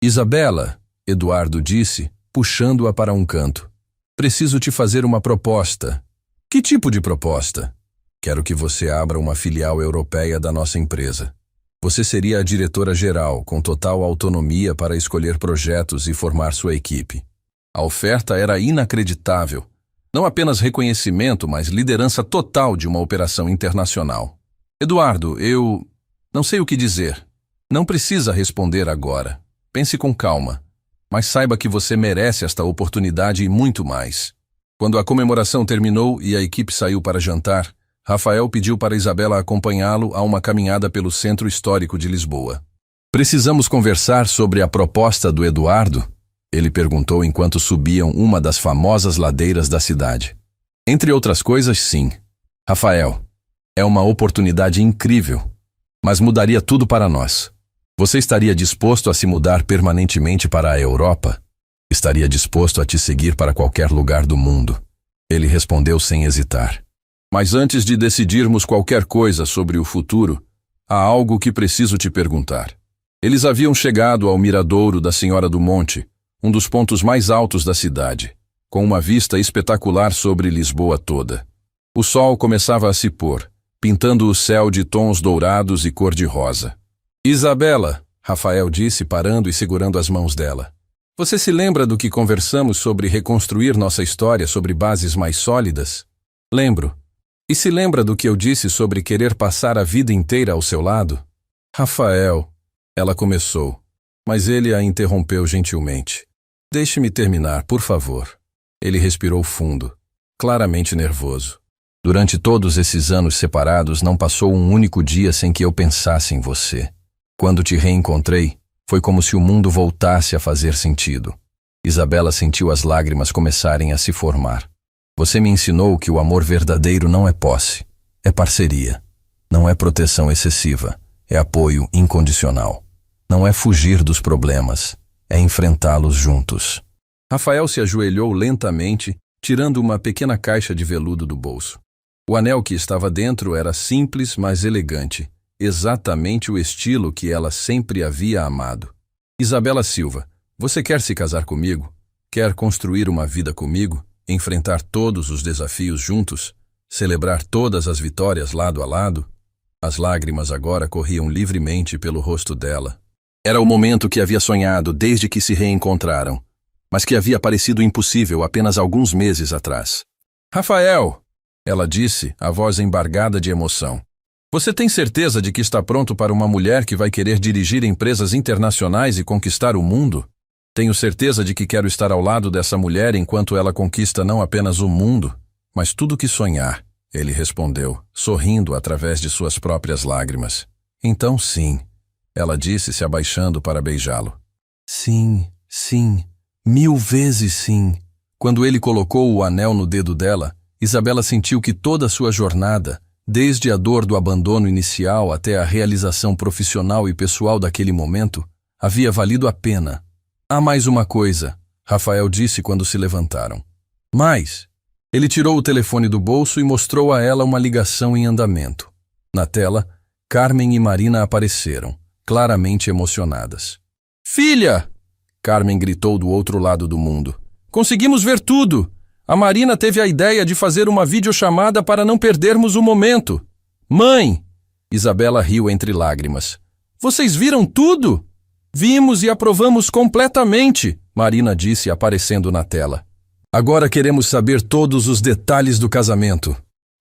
Isabela, Eduardo disse, puxando-a para um canto. Preciso te fazer uma proposta. Que tipo de proposta? Quero que você abra uma filial europeia da nossa empresa. Você seria a diretora-geral, com total autonomia para escolher projetos e formar sua equipe. A oferta era inacreditável. Não apenas reconhecimento, mas liderança total de uma operação internacional. Eduardo, eu não sei o que dizer. Não precisa responder agora. Pense com calma. Mas saiba que você merece esta oportunidade e muito mais. Quando a comemoração terminou e a equipe saiu para jantar, Rafael pediu para Isabela acompanhá-lo a uma caminhada pelo centro histórico de Lisboa. Precisamos conversar sobre a proposta do Eduardo? Ele perguntou enquanto subiam uma das famosas ladeiras da cidade. Entre outras coisas, sim. Rafael, é uma oportunidade incrível, mas mudaria tudo para nós. Você estaria disposto a se mudar permanentemente para a Europa? Estaria disposto a te seguir para qualquer lugar do mundo? Ele respondeu sem hesitar. Mas antes de decidirmos qualquer coisa sobre o futuro, há algo que preciso te perguntar. Eles haviam chegado ao Miradouro da Senhora do Monte, um dos pontos mais altos da cidade, com uma vista espetacular sobre Lisboa toda. O sol começava a se pôr, pintando o céu de tons dourados e cor-de-rosa. Isabela, Rafael disse parando e segurando as mãos dela. Você se lembra do que conversamos sobre reconstruir nossa história sobre bases mais sólidas? Lembro. E se lembra do que eu disse sobre querer passar a vida inteira ao seu lado? Rafael, ela começou, mas ele a interrompeu gentilmente. Deixe-me terminar, por favor. Ele respirou fundo, claramente nervoso. Durante todos esses anos separados não passou um único dia sem que eu pensasse em você. Quando te reencontrei, foi como se o mundo voltasse a fazer sentido. Isabela sentiu as lágrimas começarem a se formar. Você me ensinou que o amor verdadeiro não é posse, é parceria. Não é proteção excessiva, é apoio incondicional. Não é fugir dos problemas, é enfrentá-los juntos. Rafael se ajoelhou lentamente, tirando uma pequena caixa de veludo do bolso. O anel que estava dentro era simples, mas elegante. Exatamente o estilo que ela sempre havia amado. Isabela Silva, você quer se casar comigo? Quer construir uma vida comigo? Enfrentar todos os desafios juntos? Celebrar todas as vitórias lado a lado? As lágrimas agora corriam livremente pelo rosto dela. Era o momento que havia sonhado desde que se reencontraram, mas que havia parecido impossível apenas alguns meses atrás. Rafael, ela disse, a voz embargada de emoção. Você tem certeza de que está pronto para uma mulher que vai querer dirigir empresas internacionais e conquistar o mundo? Tenho certeza de que quero estar ao lado dessa mulher enquanto ela conquista não apenas o mundo, mas tudo o que sonhar, ele respondeu, sorrindo através de suas próprias lágrimas. Então sim, ela disse se abaixando para beijá-lo. Sim, sim, 1000 vezes sim. Quando ele colocou o anel no dedo dela, Isabela sentiu que toda a sua jornada, desde a dor do abandono inicial até a realização profissional e pessoal daquele momento, havia valido a pena. Há mais uma coisa, Rafael disse quando se levantaram. Mais. Ele tirou o telefone do bolso e mostrou a ela uma ligação em andamento. Na tela, Carmen e Marina apareceram, claramente emocionadas. Filha! Carmen gritou do outro lado do mundo. Conseguimos ver tudo! A Marina teve a ideia de fazer uma videochamada para não perdermos o momento. Mãe! Isabela riu entre lágrimas. Vocês viram tudo? Vimos e aprovamos completamente, Marina disse aparecendo na tela. Agora queremos saber todos os detalhes do casamento.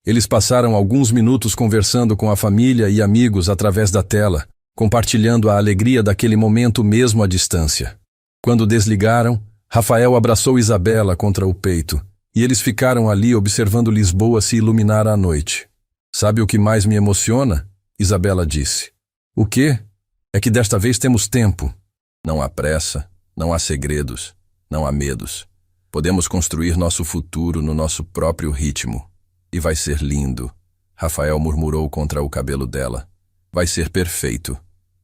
Eles passaram alguns minutos conversando com a família e amigos através da tela, compartilhando a alegria daquele momento mesmo à distância. Quando desligaram, Rafael abraçou Isabela contra o peito, e eles ficaram ali observando Lisboa se iluminar à noite. Sabe o que mais me emociona? Isabela disse. O quê? É que desta vez temos tempo. Não há pressa, não há segredos, não há medos. Podemos construir nosso futuro no nosso próprio ritmo. E vai ser lindo. Rafael murmurou contra o cabelo dela. Vai ser perfeito.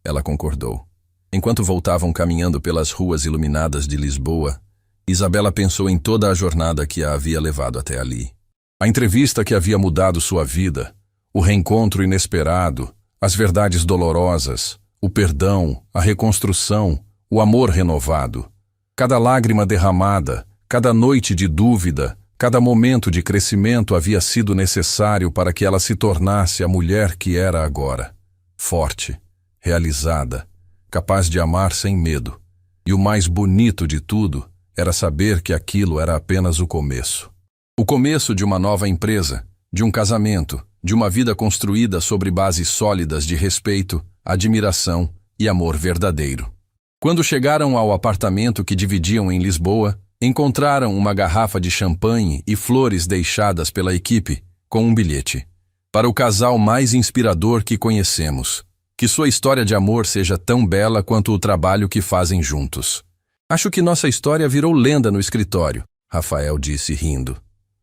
Ela concordou. Enquanto voltavam caminhando pelas ruas iluminadas de Lisboa, Isabela pensou em toda a jornada que a havia levado até ali. A entrevista que havia mudado sua vida, o reencontro inesperado, as verdades dolorosas, o perdão, a reconstrução, o amor renovado. Cada lágrima derramada, cada noite de dúvida, cada momento de crescimento havia sido necessário para que ela se tornasse a mulher que era agora. Forte, realizada, capaz de amar sem medo. E o mais bonito de tudo era saber que aquilo era apenas o começo. O começo de uma nova empresa, de um casamento, de uma vida construída sobre bases sólidas de respeito, admiração e amor verdadeiro. Quando chegaram ao apartamento que dividiam em Lisboa, encontraram uma garrafa de champanhe e flores deixadas pela equipe, com um bilhete. Para o casal mais inspirador que conhecemos. Que sua história de amor seja tão bela quanto o trabalho que fazem juntos. Acho que nossa história virou lenda no escritório, Rafael disse rindo.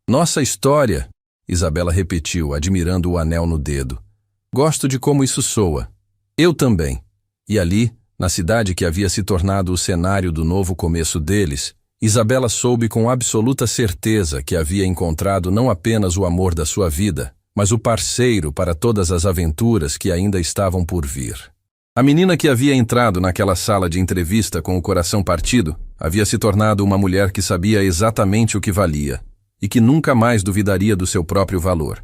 Nossa história, Isabela repetiu, admirando o anel no dedo. Gosto de como isso soa. Eu também. E ali, na cidade que havia se tornado o cenário do novo começo deles, Isabela soube com absoluta certeza que havia encontrado não apenas o amor da sua vida, mas o parceiro para todas as aventuras que ainda estavam por vir. A menina que havia entrado naquela sala de entrevista com o coração partido havia se tornado uma mulher que sabia exatamente o que valia e que nunca mais duvidaria do seu próprio valor.